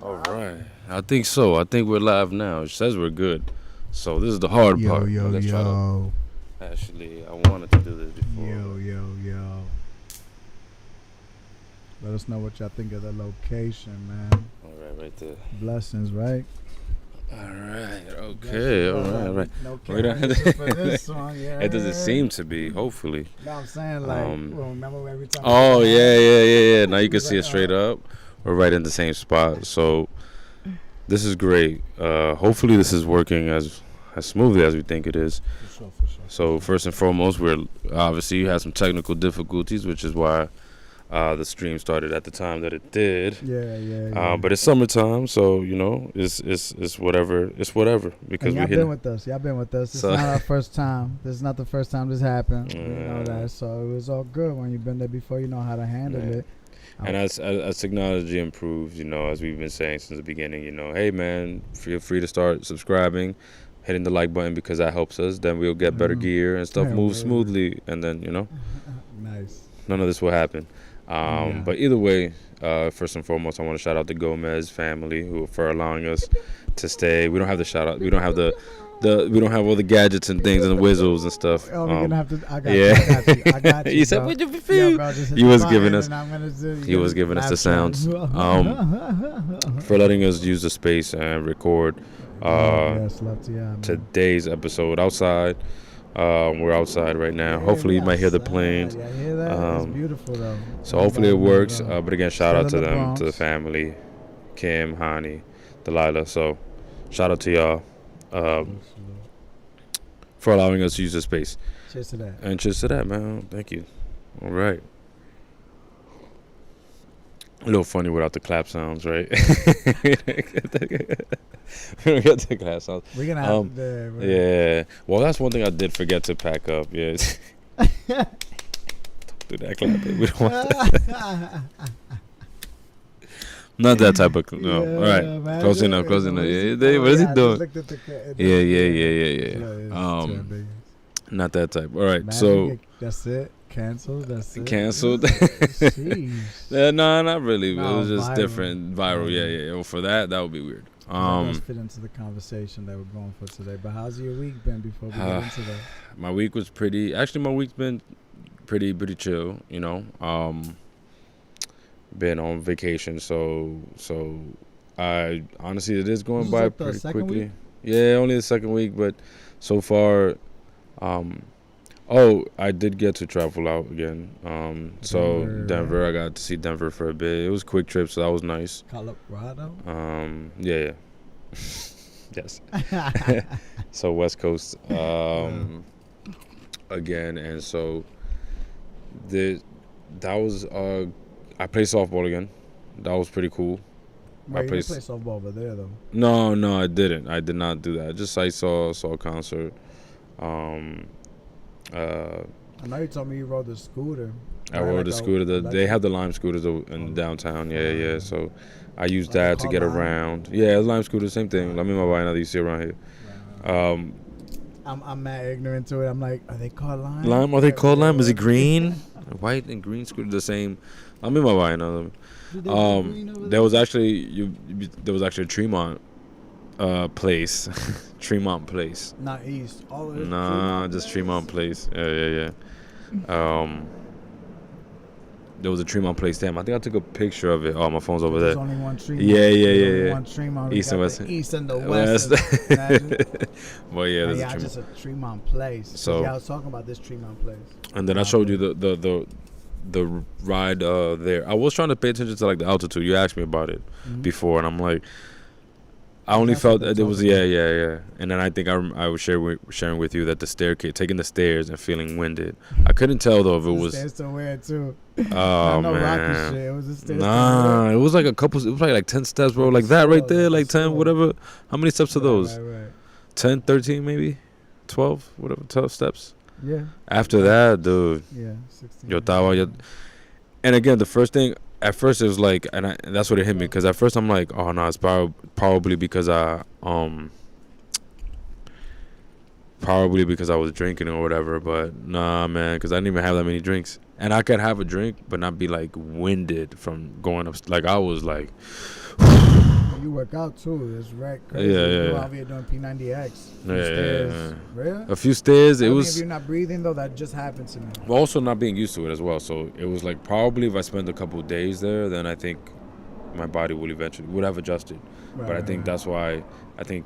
All right. I think so. I think we're live now. It says we're good. So this is the hard part. Let's try to. Actually, I wanted to do this before. Yo. Let us know what y'all think of the location, man. All right there. Blessings, right? All right. Okay. All right. No We don't have cameras for this song, yeah. It doesn't seem to be. Hopefully. No, I'm saying like, remember every time. Oh yeah. Now you can see it straight up. We're right in the same spot. So this is great. Hopefully this is working as smoothly as we think it is. For sure. So first and foremost, we're obviously you had some technical difficulties, which is why the stream started at the time that it did. Yeah. But it's summertime, so you know it's whatever. It's whatever because y'all been with us. Y'all been with us. It's not our first time. This is not the first time this happened. You know that. So it was all good when you've been there before. You know how to handle it. And as technology improves, you know, as we've been saying since the beginning, you know, hey man, feel free to start subscribing, hitting the like button because that helps us. Then we'll get better gear and stuff moves smoothly, and then you know, nice. None of this will happen. But either way, first and foremost, I want to shout out the Gomez family for allowing us to stay. We don't have the shout out. We don't have we don't have all the gadgets and things and the whistles and stuff. Oh, we're gonna have to. I got you. You said, "What you feel?" He was giving us. He was giving us the sounds. For letting us use the space and record today's episode outside. We're outside right now. Hopefully, you might hear the planes. Yeah, I hear that. It's beautiful though. So hopefully it works. But again, shout out to them, to the family, Kim, Hani, Delilah. So shout out to y'all. For allowing us to use the space. Cheers to that. And cheers to that, man. Thank you. All right. A little funny without the clap sounds, right? We don't get the clap sounds. We're gonna have to. Yeah. Well, that's one thing I did forget to pack up. Yeah. Don't do that clapping. We don't want that. Not that type of no. All right, man, closing up. Yeah, what is he doing? Yeah. Not that type. All right, man, so that's it. Canceled. That's it. Canceled. No, not really. No, it was just viral. Different. Viral. Yeah. Well, for that would be weird. Let's fit into the conversation that we're going for today. But how's your week been before we get into that? My week was pretty. Actually, my week's been pretty chill. You know. Been on vacation, so I honestly it is going by pretty quickly. Week? Yeah, only the second week, but so far, I did get to travel out again. So Denver, I got to see Denver for a bit. It was a quick trip, so that was nice. Colorado. Yeah. Yes. So West Coast, again, and so that was I played softball again. That was pretty cool. Wait, you didn't play softball over there though? No, I didn't. I did not do that. Just I saw a concert. I know you told me you rode the scooter. I rode the scooter. They have the Lime scooters in downtown. Yeah. So I used that to get around. Yeah, the Lime scooter, same thing. Let me know why you see around here. I'm mad ignorant to it. I'm like, are they called Lime? Lime? Are they called Lime? Is it green? White and green scooter the same. I'm in my mind. There was actually a Tremont place. Tremont Place. Not East. Nah, just Tremont Place. Yeah. There was a Tremont Place. Damn, I think I took a picture of it. Oh, my phone's over there. There's only one Tremont. Yeah. One Tremont. East and West. East and the West. Well, yeah, there's just a Tremont Place. So I was talking about this Tremont Place. And then I showed you the ride there. I was trying to pay attention to like the altitude. You asked me about it before, and I'm like, I only felt that it was yeah. And then I think I was sharing with you that the staircase, taking the stairs and feeling winded. I couldn't tell though if it was. Stairs to wear too. Oh no man. Rocky shit. It was the stairs. Nah, it was like a couple. It was like 10 steps, bro. Like that right there, like 10, whatever. How many steps are those? Right. 10, 13, maybe 12, whatever. 12 steps. Yeah. After that, dude. Yeah. 16. And again, the first thing. At first it was like, and that's what it hit me, because at first I'm like, oh no, it's probably because probably because I was drinking or whatever. But nah, man, because I didn't even have that many drinks. And I could have a drink, but not be like winded from going up. Like I was like, you work out too. It's right crazy. Yeah. You out here doing P90X. Yeah. Really? A few stairs. It was. If you're not breathing though, that just happened to me. Also not being used to it as well. So it was like probably if I spent a couple of days there, then I think my body would have adjusted. Right, but I think that's why I think,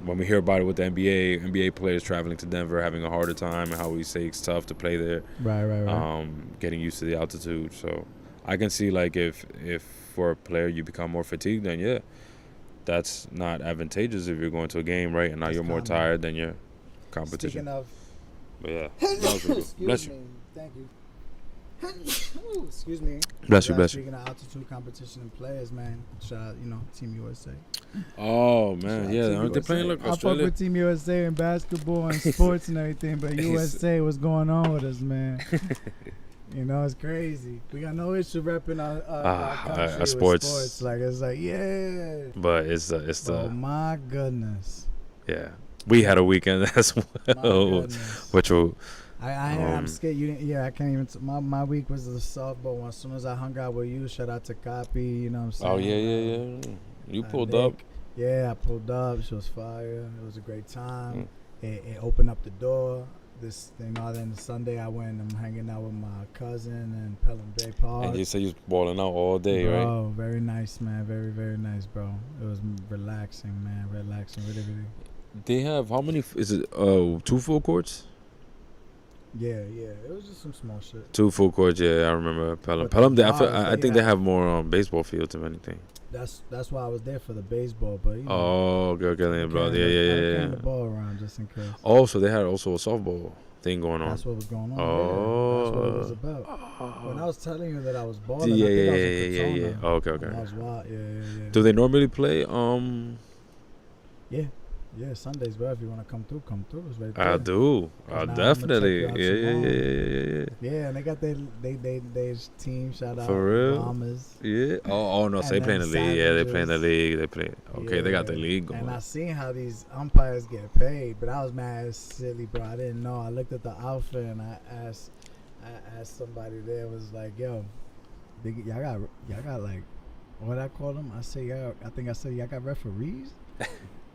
when we hear about it with the NBA players traveling to Denver, having a harder time, and how we say it's tough to play there. Right. Getting used to the altitude. So I can see like if for a player you become more fatigued, then yeah, that's not advantageous if you're going to a game, right? And now you're more tired than your competition. Speaking of, but yeah, that was really good. Bless you. Thank you. Excuse me. Bless you. Speaking of altitude competition and players, man, shout out, Team USA. Oh man, yeah, aren't they playing like Australia? I fuck with Team USA in basketball and sports and everything, but USA, what's going on with us, man? It's crazy. We got no issue repping our country with sports. Like it's like, yeah. But it's the. Oh my goodness. Yeah, we had a weekend as well, which will. I'm scared. I can't even. My week was the softball one. As soon as I hung out with you, shout out to Copy. You know what I'm saying? Oh yeah. You pulled up. Yeah, I pulled up. She was fire. It was a great time. It opened up the door. Then Sunday I went and I'm hanging out with my cousin in Pelham Bay Park. And you said you was balling out all day, right? Oh, very nice, man. Very, very nice, bro. It was relaxing, man. Relaxing, really, really. They have how many? Is it 2 full courts? Yeah. It was just some small shit. 2 full courts, yeah. I remember Pelham. I think they have more baseball fields, if anything. That's why I was there for the baseball, but okay, yeah. The ball around just in case. Oh, so they had also a softball thing going on. That's what was going on. Oh, that's what it was about. When I was telling you that I was balling, yeah. Okay. I was wild. Yeah. Do they normally play? Yeah, Sundays, bro. If you want to come through, It's right there. I do. Definitely. Yeah. Yeah, and they got their team. Shout out. For real? Bombers. Yeah. Oh no. So they play in the league. Yeah, they play in the league. They play. Okay, yeah. They got the league going. And I seen how these umpires get paid, but I was mad as silly, bro. I didn't know. I looked at the outfit and I asked somebody there. Was like, yo, y'all got like, what I call them? I said y'all got referees.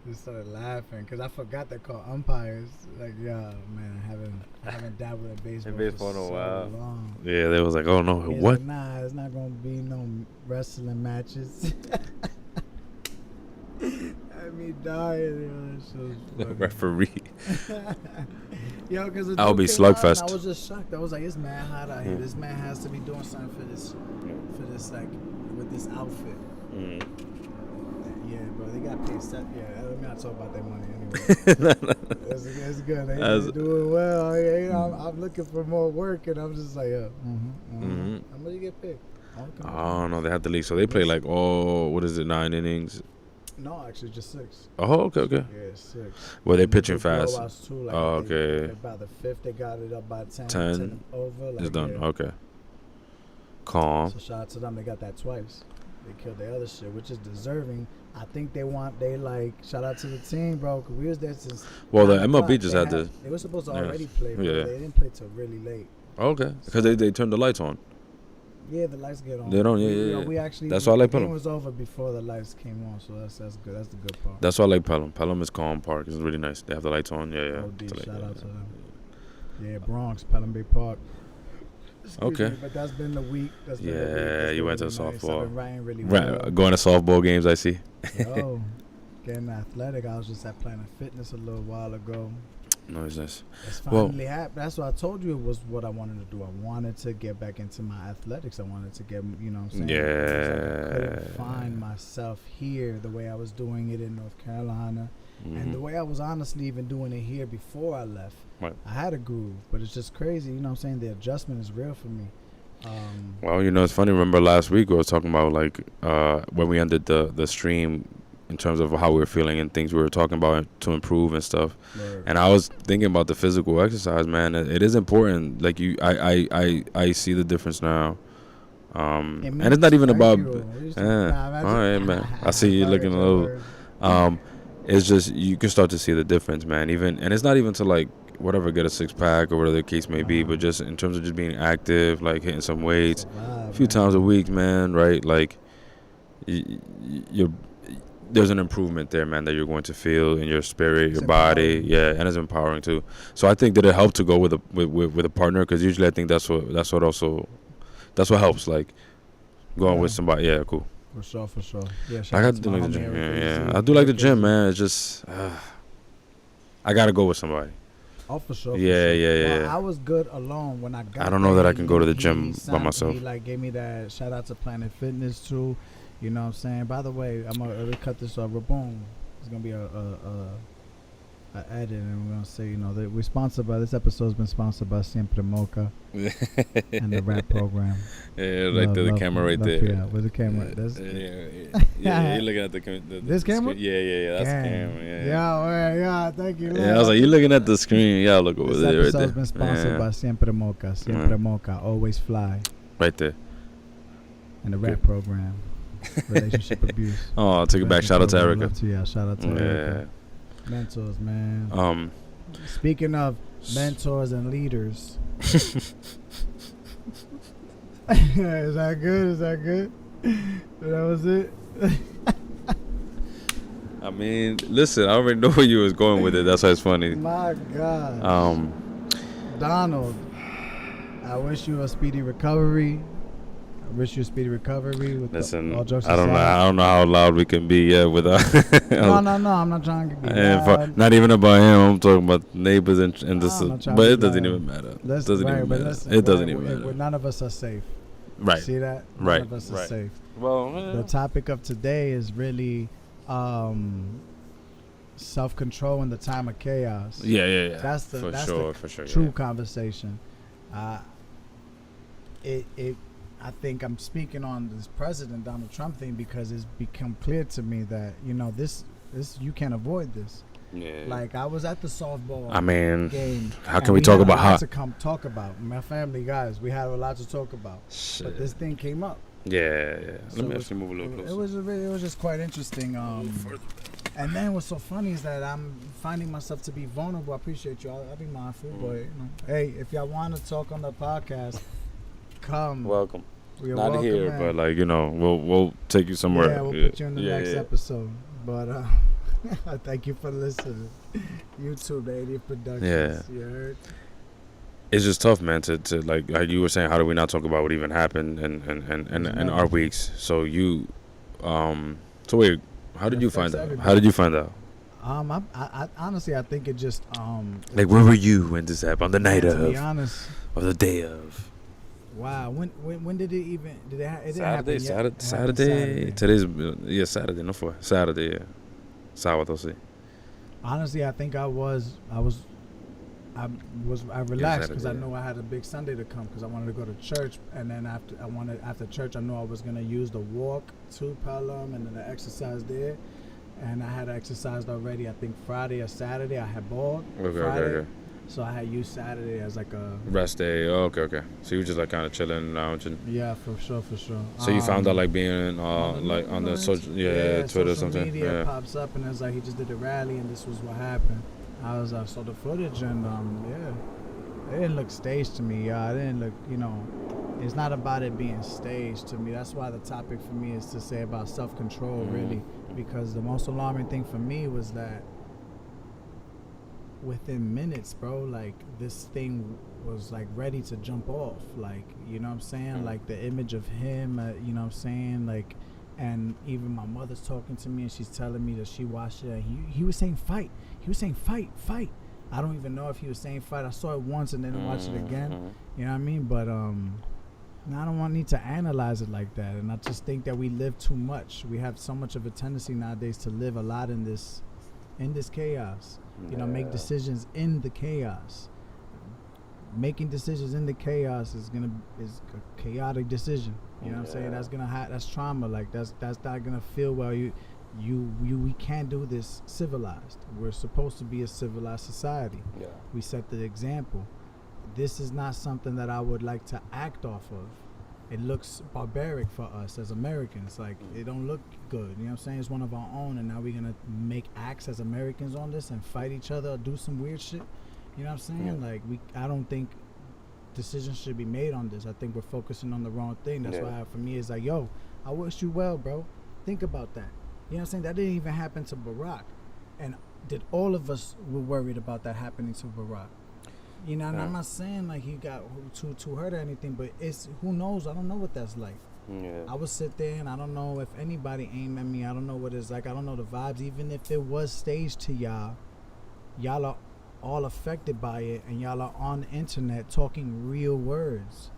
Just started laughing because I forgot they're called umpires. Like, yeah, man, I haven't dabbled in baseball for so long. Yeah, they was like, oh no, He's what? Like, nah, it's not gonna be no wrestling matches. Had me dying. The referee. Yo, because I'll be slugfest. I was just shocked. I was like, it's mad hot out here. This man has to be doing something for this like with this outfit. Yeah, bro, they got paid stuff. Yeah, let me not talk about that money anyway. It's good. They doing well. I'm looking for more work, and I'm just like, how much you get paid? Oh no, they have the league, so they play like 9 innings? No, actually, just 6. Oh, okay. Yeah, 6. Well, they pitching fast. Too, like okay. About the 5th, they got it up by 10. 10 over. Like, it's done. Yeah. Okay. Calm. So shout out to them. They got that twice. They killed the other shit, which is deserving. I think shout out to the team, bro, because we was there since. Well, the MLB just had to. They were supposed to already play, but yeah. They didn't play till really late. Okay, because they turned the lights on. Yeah, the lights get on. They don't, yeah. We actually. That's why I like Pelham. The game was over before the lights came on, so that's good. That's the good part. That's why I like Pelham. Pelham is calm park. It's really nice. They have the lights on. Yeah. Shout out to them. Yeah, Bronx, Pelham Bay Park. Okay. But that's been the week. You went to softball. I've been writing really well. Going to softball games, I see. Yo, getting athletic. I was just at Planet Fitness a little while ago. Nice. It's finally happened. That's what I told you. It was what I wanted to do. I wanted to get back into my athletics. I wanted to get, you know what I'm saying? Yeah. I couldn't find myself here the way I was doing it in North Carolina. And the way I was honestly even doing it here before I left. Right. I had a groove, but it's just crazy. You know what I'm saying? The adjustment is real for me. Well, it's funny. Remember last week we were talking about like when we ended the stream in terms of how we were feeling and things we were talking about to improve and stuff. Right. And I was thinking about the physical exercise, man. It is important. Like I see the difference now. And it's not even about. All right, man. I see you looking a little. it's just you can start to see the difference, man. Even and it's not even to like whatever get a 6-pack or whatever the case may be, but just in terms of just being active, like hitting some weights a few times a week, man. Right, like you're. There's an improvement there, man, that you're going to feel in your spirit, your body, and it's empowering too. So I think that it helped to go with a partner, because usually I think that's what helps, like going with somebody. Yeah, cool. For sure. Yeah, I got to do like the gym. Yeah. I do like the gym, man. It's just I gotta go with somebody. Oh, for sure. Yeah. Well, I was good alone when I got. I don't know that I can go to the gym by myself. He like gave me that shout out to Planet Fitness too. You know what I'm saying? By the way, I'm gonna cut this off. Boom. It's gonna be a edit, and we're gonna say, you know, that we're sponsored by, this episode's been sponsored by Siempre Mocha and the rap program. Yeah, like the camera right there. Yeah, with the camera. Yeah, you're looking at the this camera? Yeah, that's the camera. Yeah, thank you. Yeah, I was like, you're looking at the screen. Yeah, look over there. This episode's been sponsored by Siempre Mocha. Siempre Mocha, always fly. Right there. And the rap program. Relationship abuse. Oh, I'll take it back. Shout out to Erica. Shout out to Erica. Mentors, man. Speaking of mentors and leaders. Is that good? That was it? I mean, listen, I already know where you was going with it. That's why it's funny. My God. Donald, I wish you a speedy recovery. Listen, I don't know how loud we can be. Yeah, with no, I'm not trying to be loud. Not even about him. I'm talking about neighbors and this. But it doesn't even matter. It doesn't even matter. None of us are safe. Right. See that? Right. None of us are safe. Well, the topic of today is really self-control in the time of chaos. Yeah. That's the true conversation. I think I'm speaking on this President Donald Trump thing because it's become clear to me that, you know, this you can't avoid this. Yeah. Like, I was at the softball game. How can we talk about how to come talk about my family, guys? We had a lot to talk about. Shit. But this thing came up. Yeah. So Let me actually move a little closer. It was just quite interesting. And then what's so funny is that I'm finding myself to be vulnerable. I appreciate you. I'll be mindful, but you know, hey, if y'all want to talk on the podcast, come. Welcome. Not welcome, here, man. But like, you know, we'll take you somewhere. Yeah, we'll put you in the next episode. But thank you for listening. YouTube, the 80th Productions. Yeah. You heard? It's just tough, man. To like you were saying, how do we not talk about what even happened and our weeks? So you, so wait, how did you find out? How did you find out? I honestly, I think it just like, where were you when this happened? On the night of? To be honest. Or the day of? Wow, when did it even? Did it Saturday? Saturday. Today's Saturday. No, for Saturday. Yeah, Sábado, sí. Honestly, I think I relaxed because I knew I had a big Sunday to come because I wanted to go to church, and then after church I knew I was gonna use the walk to Pelham and then the exercise there, and I had exercised already. I think Friday or Saturday I had balled. Okay. So I had used Saturday as like a rest day. Oh, okay. So you were just like kind of chilling, lounging. Yeah, for sure. So you found out like being like on the social, Twitter social or something. Media pops up and it's like he just did a rally and this was what happened. I saw the footage and it didn't look staged to me. It didn't look, you know, it's not about it being staged to me. That's why the topic for me is to say about self-control, really, because the most alarming thing for me was that within minutes, bro, like this thing was like ready to jump off, like, you know what I'm saying, like the image of him, you know what I'm saying, like, and even my mother's talking to me and she's telling me that she watched it and he was saying fight, fight. I don't even know if he was saying fight. I saw it once and then watched it again, you know what I mean, but I don't need to analyze it like that. And I just think that we live too much. We have so much of a tendency nowadays to live a lot in this chaos. You know, make decisions in the chaos. Making decisions in the chaos is a chaotic decision. You know what I'm saying? That's that's trauma. Like that's not gonna feel well. We can't do this civilized. We're supposed to be a civilized society. Yeah. We set the example. This is not something that I would like to act off of. it looks barbaric for us as Americans. Like, it don't look good. You know what I'm saying? It's one of our own, and now we're gonna make acts as Americans on this and fight each other or do some weird shit. You know what I'm saying? Like, I don't think decisions should be made on this. I think we're focusing on the wrong thing. That's why for me it's like, yo, I wish you well, bro. Think about that. You know what I'm saying? That didn't even happen to Barack. And did all of us were worried about that happening to Barack? You know, and I'm not saying like he got too hurt or anything, but it's, who knows? I don't know what that's like. Yeah. I would sit there and I don't know if anybody aim at me. I don't know what it's like. I don't know the vibes. Even if it was staged to y'all are all affected by it, and y'all are on the internet talking real words.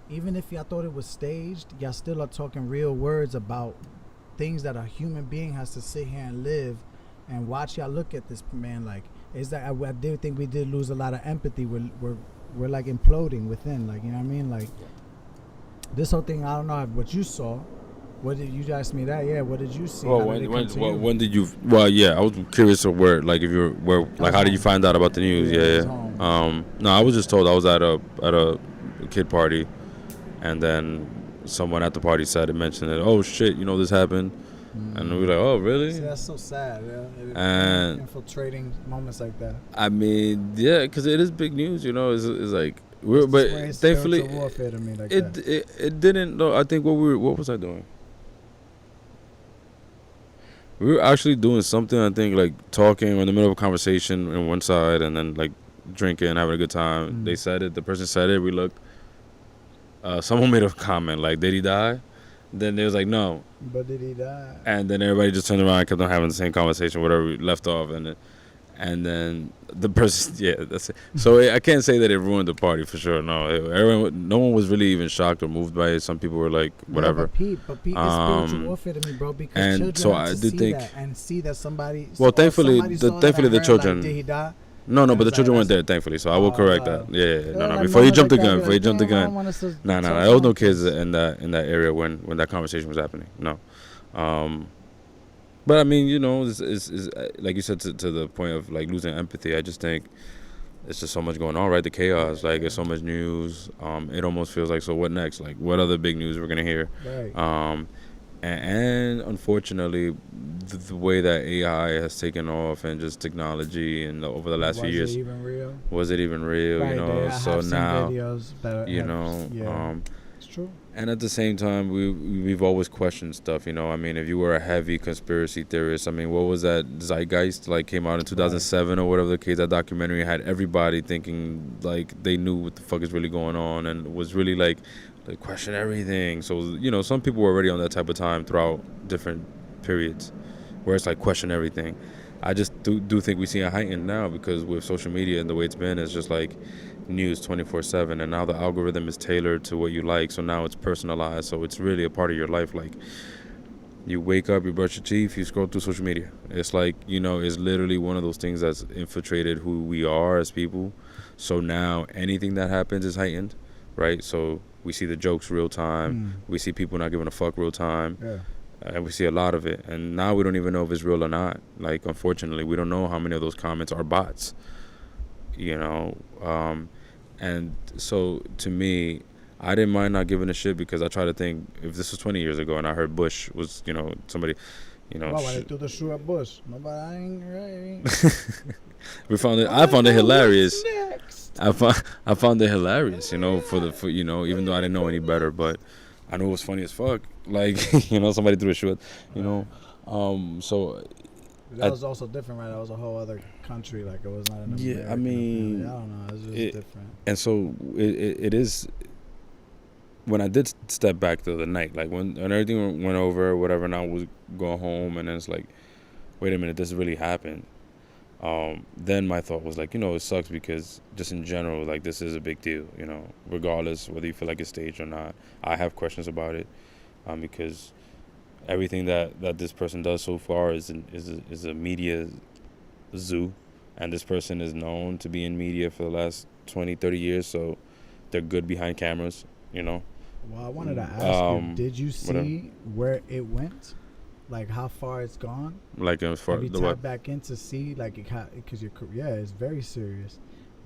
Even if y'all thought it was staged, y'all still are talking real words about things that a human being has to sit here and live and watch. Y'all look at this man like, is that I did think we did lose a lot of empathy. We're like imploding within, like, you know what I mean? Like, this whole thing, I don't know what you saw. What did you ask me that? Yeah, what did you see? Well, when did you? Well, yeah, I was curious of where, like, if you were, like, how did you find out about the news? Yeah. No, I was just told. I was at a kid party, and then someone at the party said it, mentioned it. Oh shit, you know this happened. And we were like, oh, really? See, that's so sad, yeah. And infiltrating moments like that. I mean, yeah, because it is big news, you know. It's like but thankfully, warfare to me like it didn't. No, I think what was I doing? We were actually doing something. I think like talking in the middle of a conversation on one side, and then like drinking, having a good time. They said it. The person said it. We looked. Someone made a comment like, "Did he die?" Then they was like, no. But did he die? And then everybody just turned around and kept on having the same conversation, whatever we left off. And then the person, yeah, that's it. So I can't say that it ruined the party for sure. No, no one was really even shocked or moved by it. Some people were like, whatever. Yeah, but Pete, it's spiritual warfare to me, bro, because and children so have I to did see think, that and see that somebody. Well, thankfully the children. Like, did he die? No, but the children weren't there, thankfully, so I will correct that. Yeah. No. Before you jumped the gun, No, there was no kids in that area when that conversation was happening. No. But I mean, you know, it's like you said, to the point of like losing empathy. I just think it's just so much going on, right? The chaos, like there's so much news. It almost feels like, so what next? Like, what other big news we're gonna hear? Right. And unfortunately, the way that AI has taken off and just technology and over the last few years, was it even real? Right, you know, so now, you know, it's true. And at the same time, we've always questioned stuff. You know, I mean, if you were a heavy conspiracy theorist, I mean, what was that Zeitgeist, like, came out in 2007 or whatever the case? That documentary had everybody thinking like they knew what the fuck is really going on, and was really like. They question everything. So, you know, some people were already on that type of time throughout different periods where it's like question everything. I just do think we see it heightened now because with social media and the way it's been, it's just like news 24/7, and now the algorithm is tailored to what you like. So now it's personalized. So it's really a part of your life. Like, you wake up, you brush your teeth, you scroll through social media. It's like, you know, it's literally one of those things that's infiltrated who we are as people. So now anything that happens is heightened, right? So we see the jokes real time. We see people not giving a fuck real time. Yeah. And we see a lot of it. And now we don't even know if it's real or not. Like, unfortunately, we don't know how many of those comments are bots. You know? And so, to me, I didn't mind not giving a shit because I try to think, if this was 20 years ago and I heard Bush was, you know, somebody, you know. Why they threw the shoe at Bush? Nobody, I ain't. I found it hilarious. I found it hilarious, you know, for you know, even though I didn't know any better, but I knew it was funny as fuck. Like, you know, somebody threw a shoe at, you know. So that was also different, right? That was a whole other country. Like, it was not an American. Yeah, I mean, I don't know. It was just different. And so it is. When I did step back to the night, like when everything went over, whatever, and I was going home, and then it's like, wait a minute, this really happened. Then my thought was like, you know, it sucks because just in general, like, this is a big deal, you know, regardless whether you feel like it's staged or not. I have questions about it, because everything that this person does so far is a media zoo, and this person is known to be in media for the last 20, 30 years, so they're good behind cameras, you know. Well, I wanted to ask you, did you see where it went? Like, how far it's gone? Like, as far as you tap back in to see, like, because it's very serious.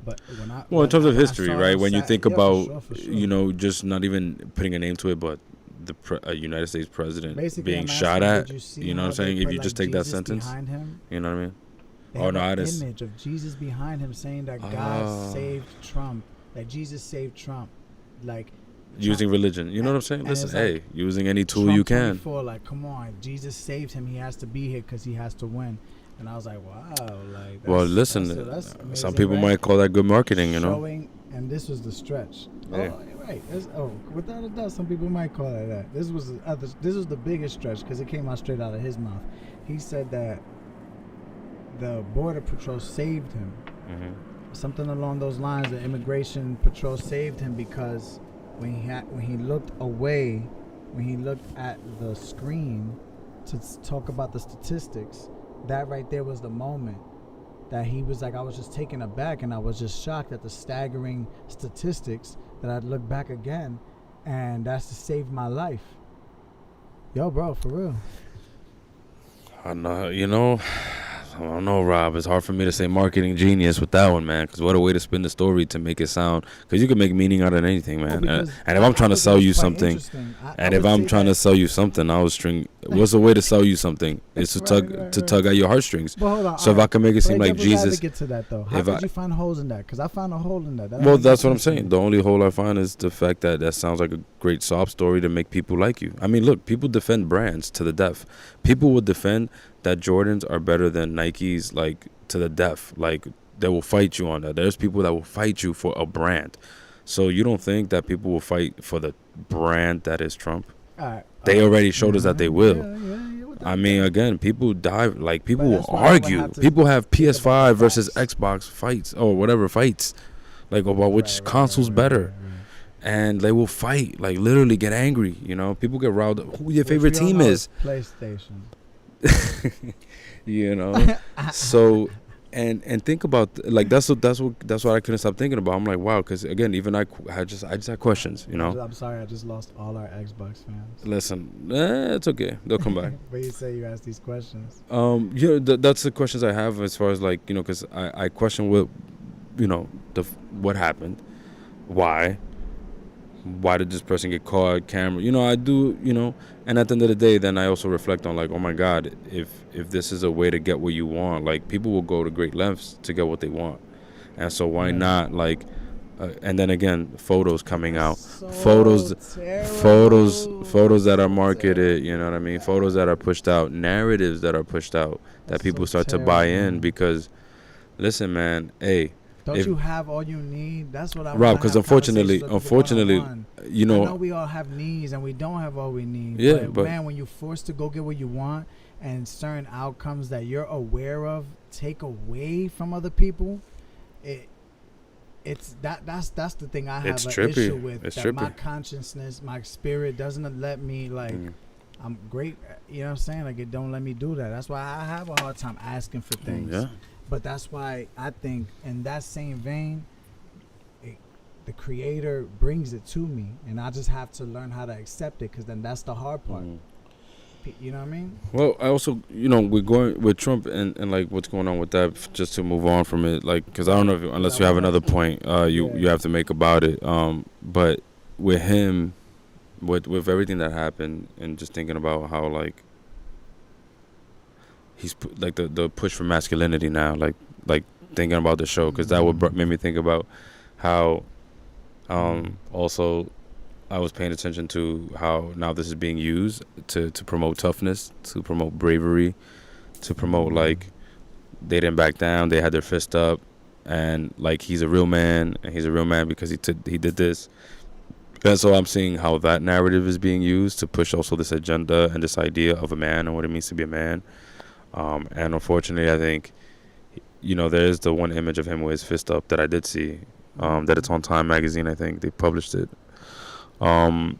But when I Well, in terms of when I history, saw it right? on When you Sat- think yeah, about, for sure. you know, just not even putting a name to it, but a United States president Basically, being I'm shot asking, at, did you see you know what how I'm saying? they If put you just like take that Jesus sentence, behind him? you know what I mean? They Oh, have no, I an just. image of Jesus behind him saying that God saved Trump, that Jesus saved Trump, like Using Trump, religion. You know what I'm saying? and Listen, it's like using any tool Trump you can. 24, like, come on, Jesus saved him. He has to be here because he has to win. And I was like, wow, like, Well, listen, that's amazing, some people right? might call that good marketing, you know? Showing, and this was the stretch. Yeah. Oh, you're right. Without a doubt, some people might call it that. This was the biggest stretch because it came out straight out of his mouth. He said that the border patrol saved him. Mm-hmm. Something along those lines. The immigration patrol saved him because when he looked away, when he looked at the screen to talk about the statistics, that right there was the moment that he was like, I was just taken aback and I was just shocked at the staggering statistics that I'd look back again, and that's to save my life. Yo, bro, for real. I know, you know, I don't know, Rob. It's hard for me to say marketing genius with that one, man. Because what a way to spin the story to make it sound. Because you can make meaning out of anything, man. And if I'm trying to sell you something, and if I'm trying to sell you something, I was string. What's the way to sell you something? Is to tug at your heartstrings. But hold on, so if I can make it seem like Jesus. Get to that though. How did you find holes in that? Because I found a hole in that. Well, that's what I'm saying. The only hole I find is the fact that sounds like a great sob story to make people like you. I mean, look, people defend brands to the death. People will defend that Jordans are better than Nikes, like, to the death. Like, they will fight you on that. There's people that will fight you for a brand. So you don't think that people will fight for the brand that is Trump? They already showed us that they will. I mean, again, people die. Like, people will argue. People have PS5 versus Xbox fights or whatever fights, like, about which console's better. And they will fight, like, literally get angry. You know, people get riled up. Who your favorite team is? PlayStation. You know, so and think about, like, that's what I couldn't stop thinking about. I'm like, wow, because again, even I just had questions, you know. I'm sorry, I just lost all our Xbox fans. Listen, it's okay, they'll come back. But you say you ask these questions. Yeah, that's the questions I have as far as, like, you know, because I question what, you know, what happened, why did this person get caught, camera, you know, I do, you know. And at the end of the day, then I also reflect on, like, oh my God, if this is a way to get what you want, like, people will go to great lengths to get what they want. And so why not, like, and then again, photos coming out, photos that are marketed, you know what I mean, photos that are pushed out, narratives that are pushed out, that people start to buy in. Because listen, man, hey, don't you have all you need? That's what I Rob, because unfortunately, you know, I know we all have needs and we don't have all we need. Yeah, but man, when you're forced to go get what you want and certain outcomes that you're aware of take away from other people, that's the thing I have an issue with. It's that trippy. My consciousness, my spirit doesn't let me, like, I'm great, you know what I'm saying? Like, it don't let me do that. That's why I have a hard time asking for things. Yeah. But that's why I think in that same vein, the creator brings it to me, and I just have to learn how to accept it, because then that's the hard part. You know what I mean? Well, I also, you know, we're going with Trump and like what's going on with that, just to move on from it, like, because I don't know if, unless you have another point you have to make about it. But with him, with everything that happened, and just thinking about how, like, he's like the push for masculinity now, like thinking about the show, because that made me think about how also I was paying attention to how now this is being used to promote toughness, to promote bravery, to promote, like, they didn't back down, they had their fist up, and, like, he's a real man, and he's a real man because he did this. And so I'm seeing how that narrative is being used to push also this agenda and this idea of a man and what it means to be a man. And unfortunately, I think, you know, there's the one image of him with his fist up that I did see, that it's on Time magazine. I think they published it. I'm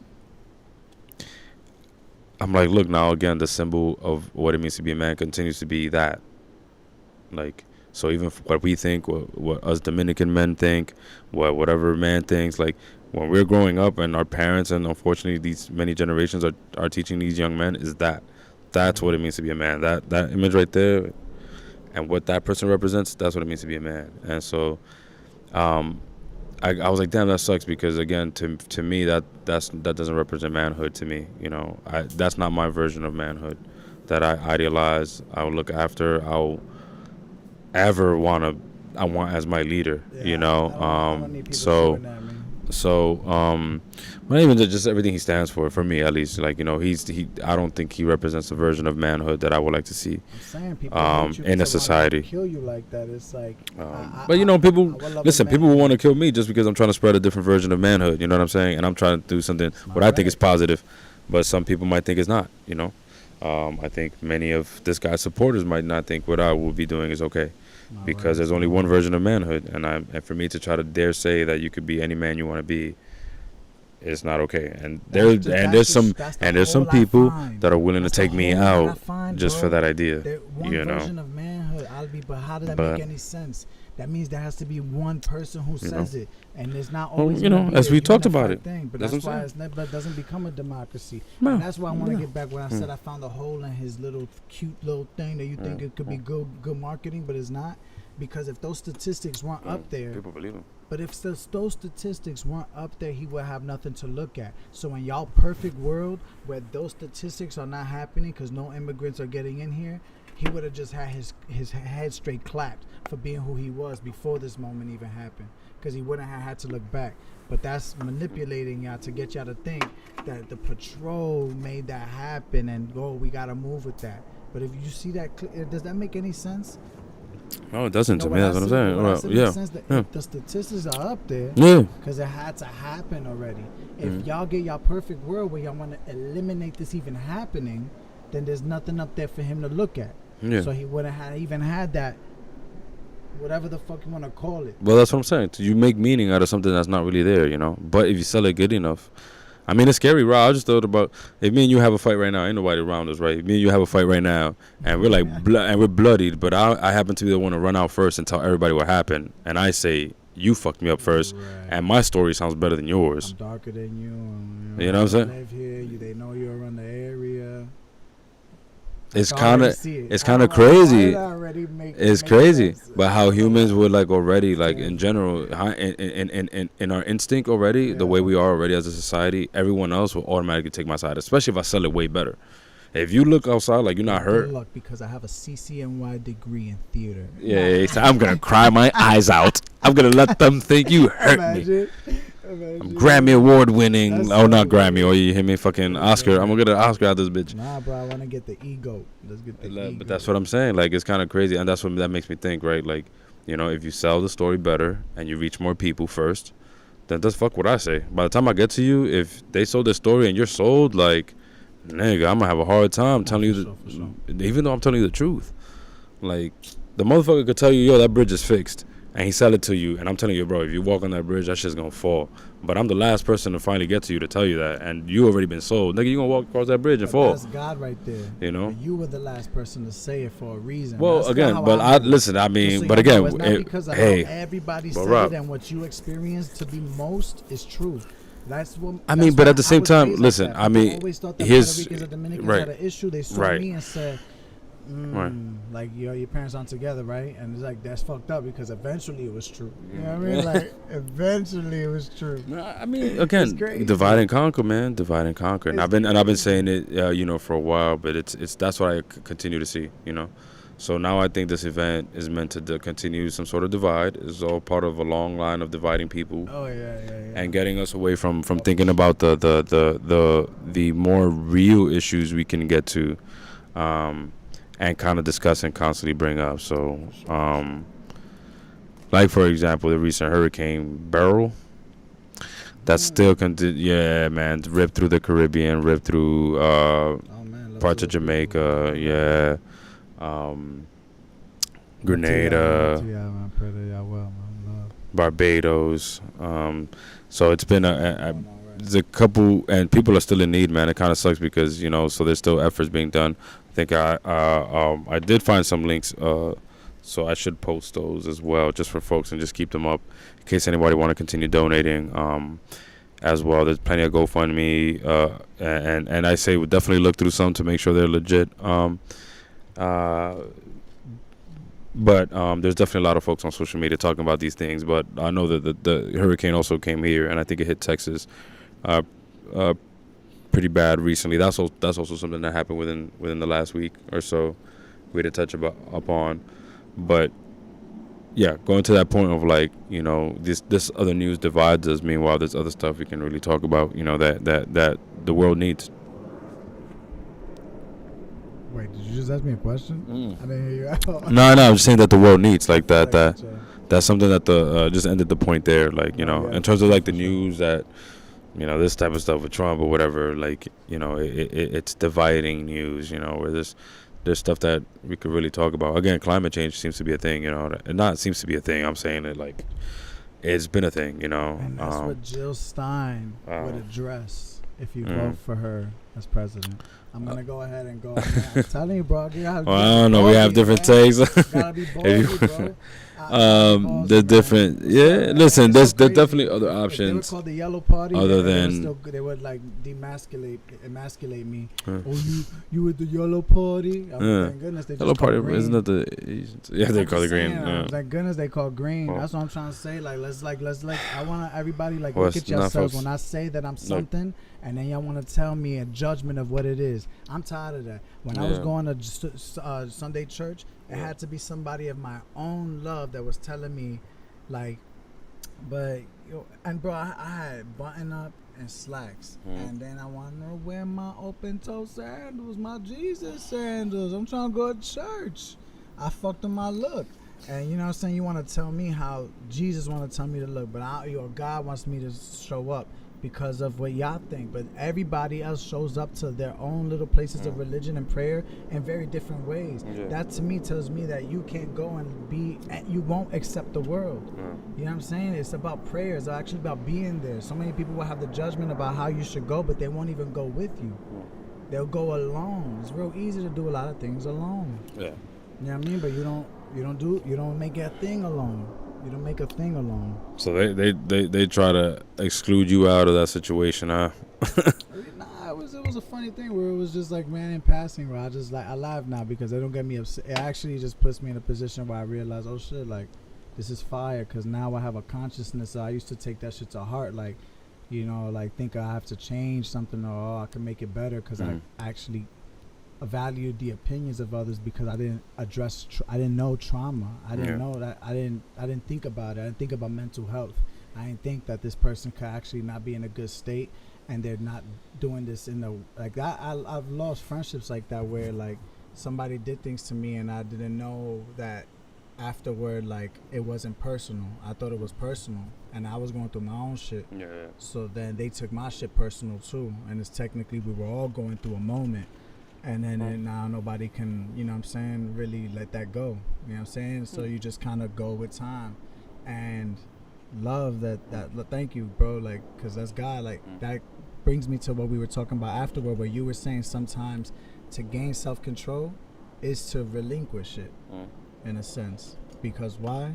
like, look, now again, the symbol of what it means to be a man continues to be that. Like, so even what we think, what us Dominican men think, whatever man thinks, like, when we're growing up and our parents and unfortunately these many generations are teaching these young men, is that's what it means to be a man. That image right there, and what that person represents, that's what it means to be a man. And so I was like, damn, that sucks, because again, to me, that doesn't represent manhood to me. You know, that's not my version of manhood that I idealize. I'll look after. I want as my leader. Yeah, you know, I don't need people shooting at me. Not even just everything he stands for me at least. Like, you know, I don't think he represents the version of manhood that I would like to see. I'm saying people hate you in a because they wanna society. kill you like that. It's like, But you know, people listen. People will want want to kill me just because I'm trying to spread a different version of manhood. You know what I'm saying? And I'm trying to do something what I think is positive, but some people might think it's not. You know, I think many of this guy's supporters might not think what I will be doing is okay, because there's only one version of manhood, and for me to try to dare say that you could be any man you want to be, it's not okay. And there's some people that are willing to take me out just for that idea. One you know. version of manhood, but how does that make any sense? That means there has to be one person who says it, and it's not always. You know, as we talked about it. Thing, but that's why it doesn't become a democracy. No. And that's why I want to get back when I said I found a hole in his little cute little thing that you think it could be good marketing, but it's not, because if those statistics weren't up there, people believe him. But if those statistics weren't up there, he would have nothing to look at. So in y'all perfect world where those statistics are not happening because no immigrants are getting in here, he would have just had his head straight clapped for being who he was before this moment even happened, because he wouldn't have had to look back. But that's manipulating y'all to get y'all to think that the patrol made that happen and we got to move with that. But if you see that, does that make any sense? No, it doesn't to me. That's what I'm saying. The statistics are up there. Yeah. Because it had to happen already. If y'all get y'all perfect world where y'all want to eliminate this even happening, then there's nothing up there for him to look at. Yeah. So he wouldn't have even had that, whatever the fuck you want to call it. Well, that's what I'm saying. You make meaning out of something that's not really there, you know. But if you sell it good enough, I mean, it's scary, Rob. I just thought about, if me and you have a fight right now, ain't nobody around us, right? If me and you have a fight right now, and we're like, and we're bloodied, but I happen to be the one to run out first and tell everybody what happened, and I say, you fucked me up first, and my story sounds better than yours. I'm darker than you. You know what I'm saying? I live here. They know you're around the area. It's kind of crazy. It's crazy, but how humans would like already, like in general, in our instinct already, the way we are already as a society, everyone else will automatically take my side, especially if I sell it way better. If you look outside like you're not hurt, good luck, because I have a CCNY degree in theater. Yeah, so I'm gonna cry my eyes out. I'm gonna let them think you hurt me. I'm Grammy award winning. Oh, not Grammy. Or you hear me? Fucking Oscar. I'm gonna get an Oscar out of this bitch. Nah, bro. I wanna get the ego. Let's get the ego. But that's what I'm saying. Like, it's kind of crazy, and that's what that makes me think, right? Like, you know, if you sell the story better and you reach more people first, then just fuck what I say. By the time I get to you, if they sold their story and you're sold, like, nigga, I'm gonna have a hard time telling you even though I'm telling you the truth. Like, the motherfucker could tell you, yo, that bridge is fixed, and he sell it to you, and I'm telling you, bro, if you walk on that bridge, that shit's gonna fall. But I'm the last person to finally get to you to tell you that, and you already been sold. Nigga, you gonna walk across that bridge and fall. That's God right there. You know? But you were the last person to say it for a reason. Well, that's again, but again, it's not because of how everybody said it and what you experienced to be most is true. That's what I mean, but at the same time, listen, I mean, always thought that Puerto Ricans or Dominicans had an issue. They saw me and said, like, your parents aren't together, right? And it's like, that's fucked up, because eventually it was true. You know what I mean? Like, eventually it was true. I mean, again, divide and conquer, man. Divide and conquer. And I've been saying it, you know, for a while, but it's that's what I continue to see, you know. So now I think this event is meant to continue some sort of divide. It's all part of a long line of dividing people. Oh yeah. And getting us away from thinking about the more real issues we can get to, and kind of discuss and constantly bring up. So, like for example, the recent Hurricane Beryl. That's still man, ripped through the Caribbean, ripped through parts of Jamaica, Grenada, Barbados. So it's been there's a couple, and people are still in need, man. It kind of sucks because, you know, so there's still efforts being done. I think I did find some links, so I should post those as well, just for folks, and just keep them up in case anybody want to continue donating. As well, there's plenty of GoFundMe, and I say we definitely look through some to make sure they're legit. But there's definitely a lot of folks on social media talking about these things. But I know that the hurricane also came here, and I think it hit Texas uh, uh, pretty bad recently. That's also something that happened within the last week or so. We had to touch upon, but yeah, going to that point of like, you know, this other news divides us. Meanwhile, there's other stuff we can really talk about. You know, that the world needs. Wait, did you just ask me a question? I didn't hear you. No, I'm just saying that the world needs like that. That's something that the just ended the point there. Like, you know, in terms of like the news that, you know, this type of stuff with Trump or whatever. Like, you know, it's dividing news. You know, where there's stuff that we could really talk about. Again, climate change seems to be a thing. You know, and not seems to be a thing. I'm saying it like it's been a thing. You know, and that's what Jill Stein would address if you vote for her as president. I'm gonna go ahead and go. I'm telling you, bro. You gotta I don't know. We have different takes. Gotta be ballsy, bro. The different. Yeah, listen. There's definitely other options. They were called the Yellow Party. Other than they would like emasculate me. Oh, you with the Yellow Party? Thank goodness they just Yellow Party green. Isn't that the Asians? Yeah, they call it green. Thank goodness they call green. That's what I'm trying to say. Let's I want everybody look at yourselves when I say that I'm something. And then y'all want to tell me a judgment of what it is. I'm tired of that. When I was going to Sunday church, it had to be somebody of my own love that was telling me, like, but, and bro, I had button up and slacks. And then I want to wear my open toe sandals, my Jesus sandals. I'm trying to go to church. I fucked up my look. And you know what I'm saying? You want to tell me how Jesus want to tell me to look, but God wants me to show up because of what y'all think. But everybody else shows up to their own little places of religion and prayer in very different ways. That to me tells me that you can't go and you won't accept the world. You know what I'm saying? It's about prayer. It's actually about being there. So many people will have the judgment about how you should go, but they won't even go with you. They'll go alone. It's real easy to do a lot of things alone. You know what I mean? But you don't make a thing alone. You don't make a thing alone. So they try to exclude you out of that situation, huh? Nah, it was a funny thing where it was just like, man, in passing, where I laugh now because they don't get me upset. It actually just puts me in a position where I realize, oh shit, like this is fire, because now I have a consciousness. I used to take that shit to heart, like, you know, like think I have to change something or I can make it better because I actually valued the opinions of others because I didn't address I didn't know trauma. I didn't know that. I didn't think about it. I didn't think about mental health. I didn't think that this person could actually not be in a good state and they're not doing this in the like that. I've lost friendships like that where like somebody did things to me and I didn't know that afterward, like it wasn't personal. I thought it was personal and I was going through my own shit. So then they took my shit personal too, and it's technically we were all going through a moment. And then now nobody can, you know what I'm saying, really let that go. You know what I'm saying? So you just kind of go with time and love that thank you, bro, like, because that's God. Like, that brings me to what we were talking about afterward, where you were saying sometimes to gain self-control is to relinquish it, in a sense. Because why?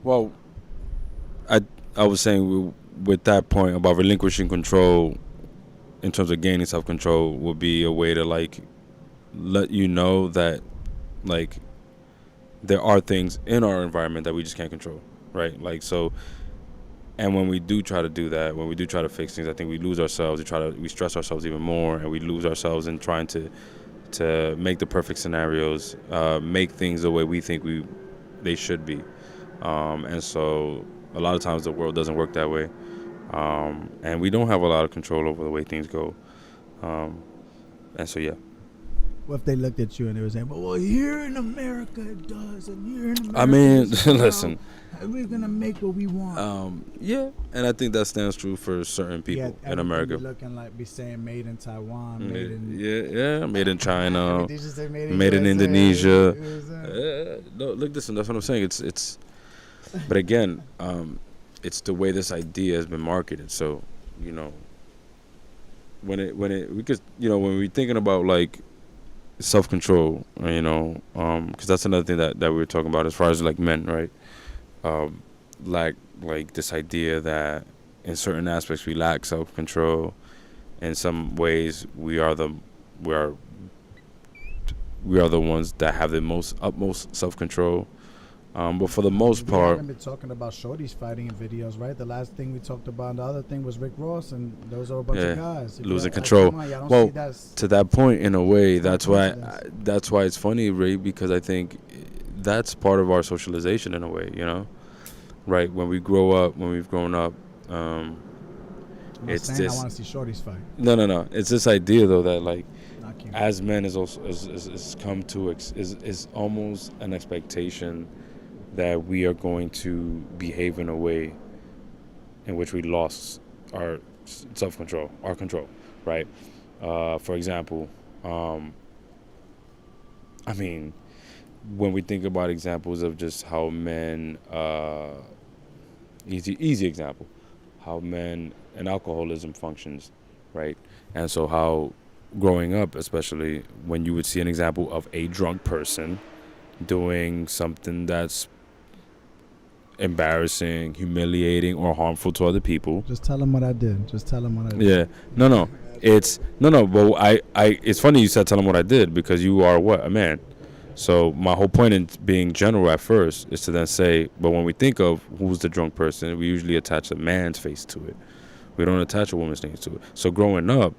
Well, I was saying with that point about relinquishing control, in terms of gaining self-control, would be a way to like let you know that like there are things in our environment that we just can't control, right? Like, so, and when we do try to do that, when we do try to fix things, I think we lose ourselves. We stress ourselves even more, and we lose ourselves in trying to make the perfect scenarios, make things the way we think they should be, and so a lot of times the world doesn't work that way. And we don't have a lot of control over the way things go. And so, yeah. What if they looked at you and they were saying, well, here in America it does, and here in America I mean, listen. We're going to make what we want. Yeah, and I think that stands true for certain people in America. Looking like be saying made in Taiwan, made in China, made in Indonesia. No, look, listen, that's what I'm saying. It's but again, it's the way this idea has been marketed. So, you know, when we're thinking about like self-control, you know, because that's another thing that we were talking about as far as like men, right? Like this idea that in certain aspects we lack self-control. In some ways we are we are the ones that have the utmost self-control. But for the most We part, haven't been talking about shorties fighting in videos, right? The last thing we talked about, and the other thing was Rick Ross, and those are a bunch of guys losing control. Come on, y'all don't Well, see that's to that point, in a way, that's why coincidence. it's funny, Ray, because I think that's part of our socialization in a way, you know, right? When we grow up, when we've grown up, I'm not it's saying I this. want to see shorties fight. No. It's this idea though that like, Not cute. as men is also is come to is almost an expectation that we are going to behave in a way in which we lost our self-control, our control, right? For example, I mean, when we think about examples of just how men, easy example, how men and alcoholism functions, right? And so how growing up, especially when you would see an example of a drunk person doing something that's embarrassing, humiliating, or harmful to other people. Just tell them what I did. Just tell them what I did. Yeah. No. It's no. But I. It's funny you said tell them what I did because you are what, a man. So my whole point in being general at first is to then say, but when we think of who's the drunk person, we usually attach a man's face to it. We don't attach a woman's face to it. So growing up,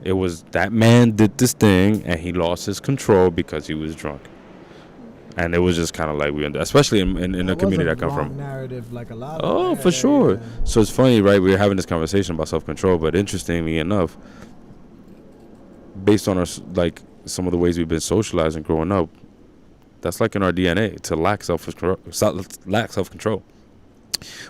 it was that man did this thing and he lost his control because he was drunk. And it was just kind of like we, especially in the community I come from. Narrative, like a lot. Oh, for sure. So it's funny, right? We're having this conversation about self-control, but interestingly enough, based on our like some of the ways we've been socialized and growing up, that's like in our DNA to lack self-control.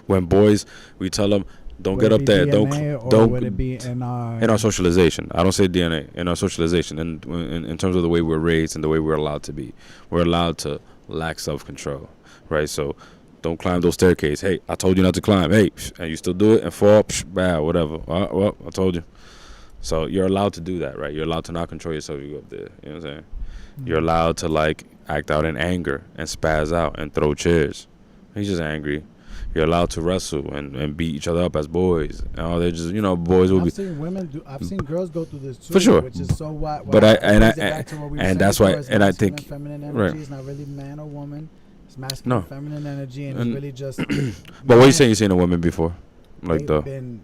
When boys, we tell them, don't get up there, don't. Would it be in our socialization? I don't say DNA. In our socialization, and in terms of the way we're raised and the way we're allowed to be, we're allowed to lack self-control, right? So, don't climb those staircases. Hey, I told you not to climb. Hey, and you still do it and fall. Bad, whatever. Well, I told you. So you're allowed to do that, right? You're allowed to not control yourself. You go up there. You know what I'm saying? Mm-hmm. You're allowed to like act out in anger and spaz out and throw chairs. He's just angry. You're allowed to wrestle and beat each other up as boys. Oh, they're just, boys will be. I've seen girls go through this too. For sure. Which is so what. But that's why, and I think, feminine energy right. Is not really man or woman. It's masculine, feminine energy, and it's really just. But what are you saying? You've seen a woman before, like been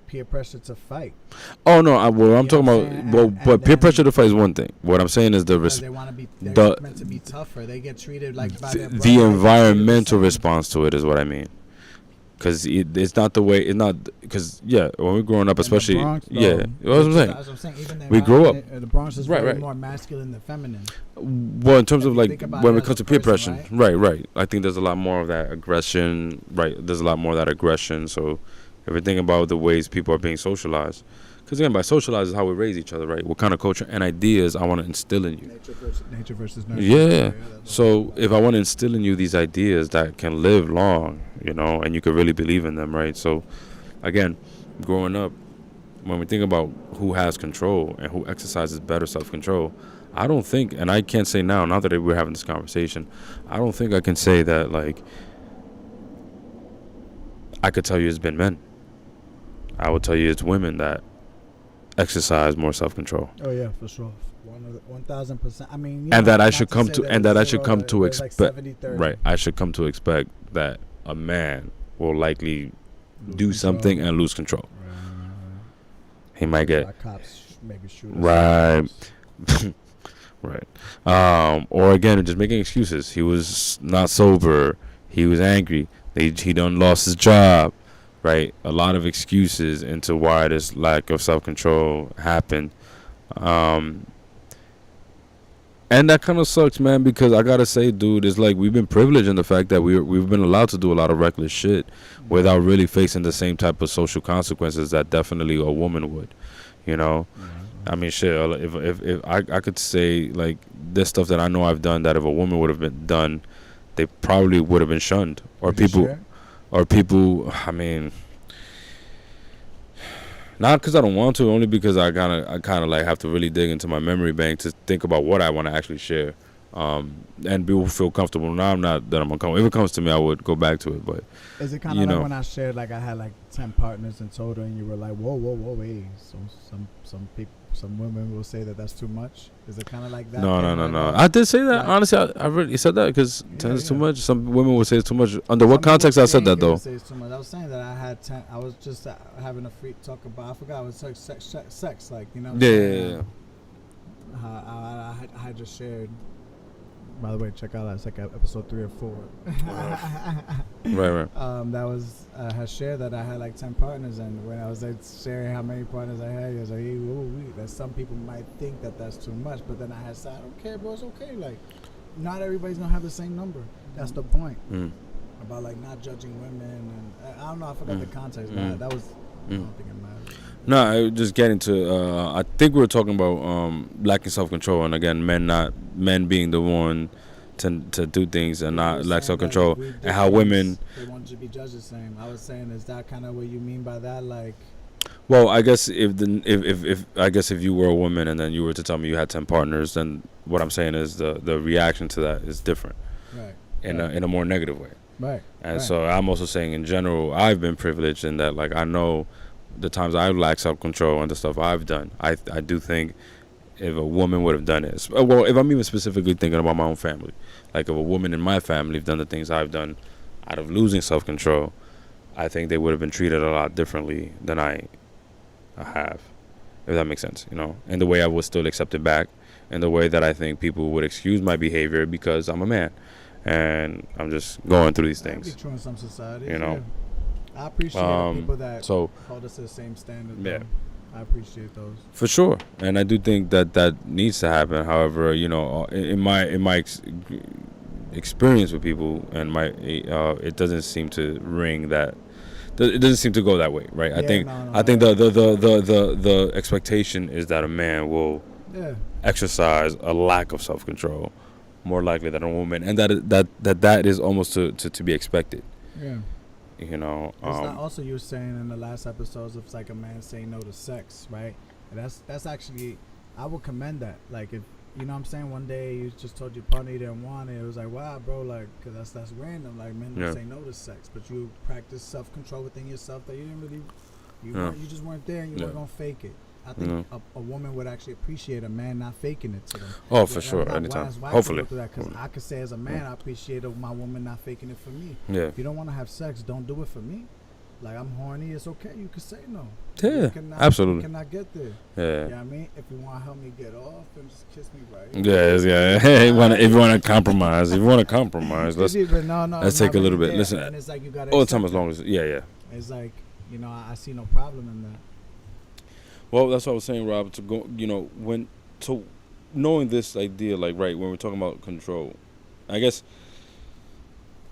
peer pressure to fight. Oh no! I'm talking about. But peer pressure to fight is one thing. What I'm saying is they want to be. They're meant to be tougher. They get treated like by their the environmental response to it is what I mean. Because it's not the way, it's not, because, when we're growing up, especially, Bronx, that's what I'm saying. Even we grow up. The Bronx is very more masculine than feminine. Well, in terms of, like, when it comes to peer pressure, right. I think there's a lot more of that aggression, right? There's a lot more of that aggression. So if we're thinking about the ways people are being socialized, because, again, by socialize is how we raise each other, right? What kind of culture and ideas I want to instill in you. Nature versus nurture. Yeah. So if I want to instill in you these ideas that can live long, and you can really believe in them, right? So, again, growing up, when we think about who has control and who exercises better self-control, I don't think, and I can't say now that we're having this conversation, I don't think I can say that, like, I could tell you it's been men. I would tell you it's women that exercise more self-control. Oh yeah, for sure, 1,000%. I mean, and that I should come to expect, like 70-30. Right? I should come to expect that a man will likely do something and lose control. He might get cops, maybe shoot. Right, right. Or again, just making excuses. He was not sober. He was angry. He done lost his job. Right, a lot of excuses into why this lack of self-control happened, and that kind of sucks, man. Because I gotta say, dude, it's like we've been privileged in the fact that we've been allowed to do a lot of reckless shit without really facing the same type of social consequences that definitely a woman would, I mean, shit. If I could say like this stuff that I know I've done that if a woman would have been done, they probably would have been shunned or people. Sure? Or people, I mean, not because I don't want to, only because I kind of like have to really dig into my memory bank to think about what I want to actually share, and people feel comfortable. Now I'm not that I'm uncomfortable. If it comes to me, I would go back to it. But is it kind of like when I shared, like I had like 10 partners in total, and you were like, whoa, wait. So some women will say that that's too much. Is it kind of like that? No. I did say that. Like, honestly, I really said that because it's too much. Some women would say it's too much. Under some what context I said that though? Say it's too much. I was saying that I had 10. I was just having a free talk about. I forgot it was sex, like you know. Yeah. I had just shared. By the way, check out that's like episode 3 or 4. Right. That was had shared that I had like 10 partners, and when I was like sharing how many partners I had, I was like, hey, that some people might think that that's too much, but then I had said, I don't care, bro, it's okay. Like, not everybody's gonna have the same number. That's the point. About like not judging women, and I don't know. I forgot the context. But that was. I don't think it matters. No, just getting to. I think we were talking about lacking self-control, and again, men being the one to do things and not lack self-control, and how women. They want to be judged the same. I was saying, is that kind of what you mean by that? Like. Well, I guess if you were a woman and then you were to tell me you had 10 partners, then what I'm saying is the reaction to that is different. Right. In a more negative way. Right. And so I'm also saying in general, I've been privileged in that, like, I know the times I've lacked self-control and the stuff I've done. I do think if a woman would have done it, well, if I'm even specifically thinking about my own family, like if a woman in my family have done the things I've done out of losing self-control, I think they would have been treated a lot differently than I have, if that makes sense, you know, and the way I was still accepted back, and the way that I think people would excuse my behavior because I'm a man. And I'm just going through these things. That'd be true in some societies, you know. Yeah. I appreciate people that hold us to the same standard. Yeah, I appreciate those for sure, and I do think that needs to happen. However, you know, in my experience with people, and my it doesn't seem to ring that. It doesn't seem to go that way, right? Yeah, I think the expectation is that a man will exercise a lack of self-control more likely than a woman, and that is almost to be expected. Yeah. You know. It's not also you were saying in the last episodes of like a man saying no to sex, right? And that's actually, I would commend that. Like if you know what I'm saying, one day you just told your partner you didn't want it, it was like, wow, bro, like, cause that's random. Like men don't say no to sex, but you practice self-control within yourself that you didn't really, you just weren't there, and you weren't gonna fake it. I think a woman would actually appreciate a man not faking it to them. Oh, for sure, anytime. Hopefully. Because I could say as a man, I appreciate my woman not faking it for me. Yeah. If you don't want to have sex, don't do it for me. Like, I'm horny, it's okay. You can say no. Yeah, absolutely. You cannot get there. Yeah. You know what I mean? If you want to help me get off, then just kiss me right. Yeah. If you want to compromise, let's take a little bit. Listen, and it's like you gotta all the time as long as, yeah. It's like, you know, I see no problem in that. Well, that's what I was saying, Rob. To go, you know, knowing this idea, like, right, when we're talking about control, I guess,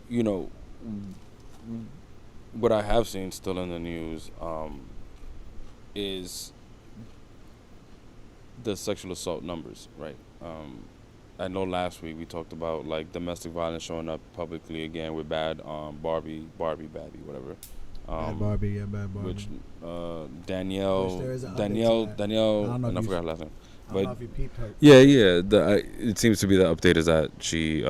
you know, what I have seen still in the news is the sexual assault numbers, right? I know last week we talked about like domestic violence showing up publicly again with bad Barbie, whatever. Bad Barbie. Which Danielle, and I forgot her last name. I don't know if you peeped her. Yeah. It seems to be the update is that she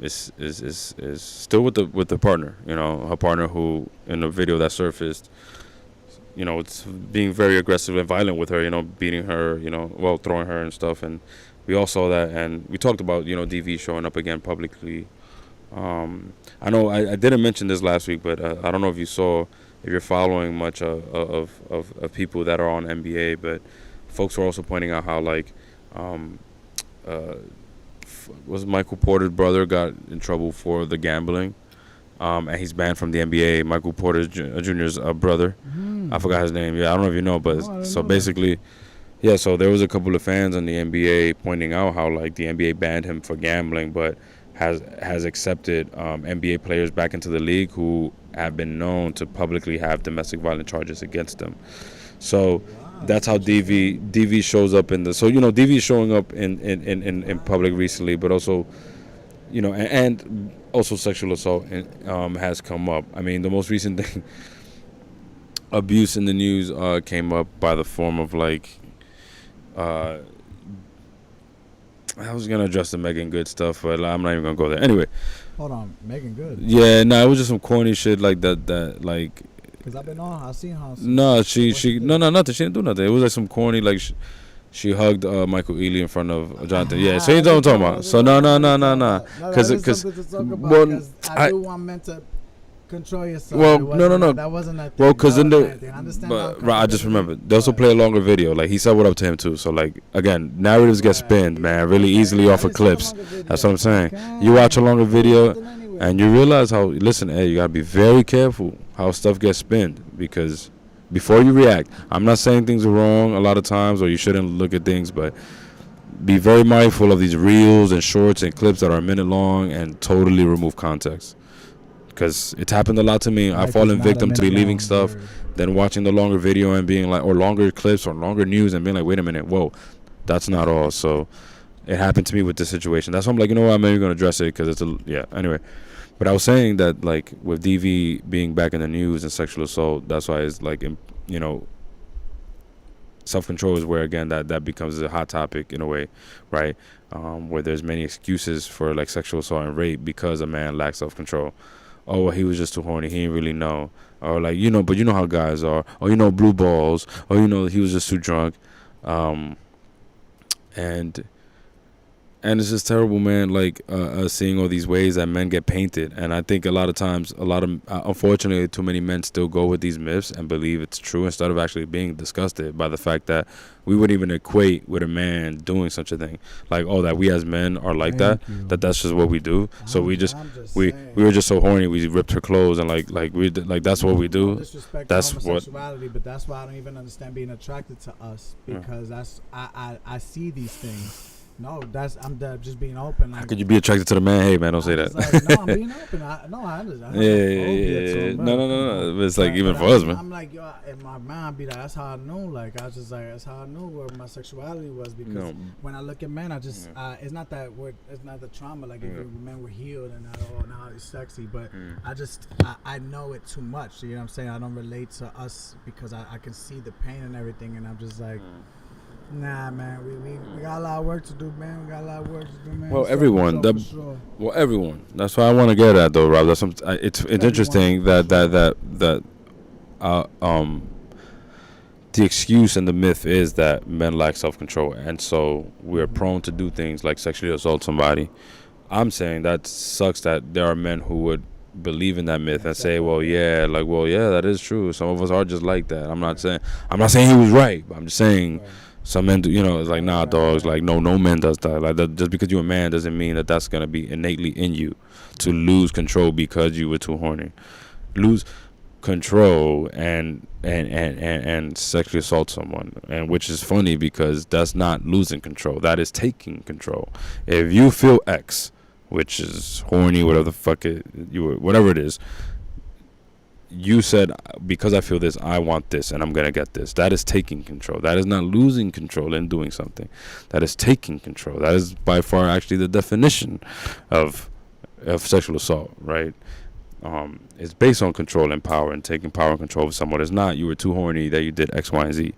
is still with the partner. You know, her partner who in the video that surfaced, you know, it's being very aggressive and violent with her. You know, beating her. You know, well, throwing her and stuff. And we all saw that, and we talked about, you know, DV showing up again publicly. I know I didn't mention this last week, but I don't know if you saw, if you're following much of people that are on NBA, but folks were also pointing out how, like, was Michael Porter's brother got in trouble for the gambling, and he's banned from the NBA. Michael Porter Jr.'s brother, I forgot his name. Yeah, I don't know if you know, but so basically, yeah. So there was a couple of fans in the NBA pointing out how, like, the NBA banned him for gambling, but has accepted NBA players back into the league who have been known to publicly have domestic violence charges against them. So that's how DV shows up in the. So, you know, DV is showing up in public recently, but also, you know, and also sexual assault has come up. I mean, the most recent thing, abuse in the news came up by the form of, like, I was gonna address the Megan Good stuff, but I'm not even gonna go there. Anyway. Hold on, Megan Good. Yeah, no, it was just some corny shit like that, like. Cause I've been on, I seen her. No, she no, nothing. She didn't do nothing. It was like some corny, like, She hugged Michael Ealy in front of Jonathan. Yeah, so you know what I'm talking about. So no. Because well, I do want men to control yourself. Well, no. That wasn't a thing. Well, because in the but I just remembered they also play a longer video. Like he said what up to him too. So like again, narratives get spinned, man, really easily off of clips. That's what I'm saying. You watch a longer video and you realize how. Listen, hey, you gotta be very careful how stuff gets spinned because before you react, I'm not saying things are wrong a lot of times or you shouldn't look at things, but be very mindful of these reels and shorts and clips that are a minute long and totally remove context. Because it's happened a lot to me. I've fallen victim to believing stuff, then watching the longer video and being like, or longer clips or longer news and being like, wait a minute, whoa, that's not all. So it happened to me with this situation. That's why I'm like, you know what, I'm maybe going to address it because it's anyway. But I was saying that like with DV being back in the news and sexual assault, that's why it's like, you know, self-control is where again that becomes a hot topic in a way, right? Where there's many excuses for like sexual assault and rape because a man lacks self-control. Oh, well, he was just too horny. He didn't really know. Or like, you know, but you know how guys are. Or, you know, blue balls. Or, you know, he was just too drunk. And it's just terrible, man, like seeing all these ways that men get painted. And I think a lot of times, unfortunately, too many men still go with these myths and believe it's true instead of actually being disgusted by the fact that we wouldn't even equate with a man doing such a thing. Like, oh, that we as men are like that's just what we do. So we were just so horny, we ripped her clothes and that's what we do. That's what. But that's why I don't even understand being attracted to us because I see these things. No, I'm just being open. Like, how could you be attracted to the man? Hey, man, don't say that. Like, no, I'm being open. I understand. Yeah. No. It's like even for us, man. I'm like, yo, in my mind, be like, that's how I knew. Like, I was just like, that's how I knew where my sexuality was because when I look at men, I just it's not that it's not the trauma. Like if men were healed and now it's sexy, but I know it too much. You know what I'm saying? I don't relate to us because I can see the pain and everything, and I'm just like. Nah, man, we got a lot of work to do, man. Well, everyone. Everyone. That's what I want to get at, though, Rob. That's it's interesting that the excuse and the myth is that men lack self-control, and so we're prone to do things like sexually assault somebody. I'm saying that sucks that there are men who would believe in that myth and say, that is true. Some of us are just like that. I'm not saying he was right, but I'm just saying. Some men do, you know, it's like, nah, dogs, like, no man does that. Like, that, just because you're a man doesn't mean that that's going to be innately in you to lose control because you were too horny. Lose control and sexually assault someone, and which is funny because that's not losing control. That is taking control. If you feel X, which is horny, whatever the fuck whatever it is, you said, because I feel this, I want this, and I'm going to get this. That is taking control. That is not losing control in doing something. That is taking control. That is by far actually the definition of sexual assault, right? It's based on control and power and taking power and control of someone. It's not you were too horny that you did X, Y, and Z.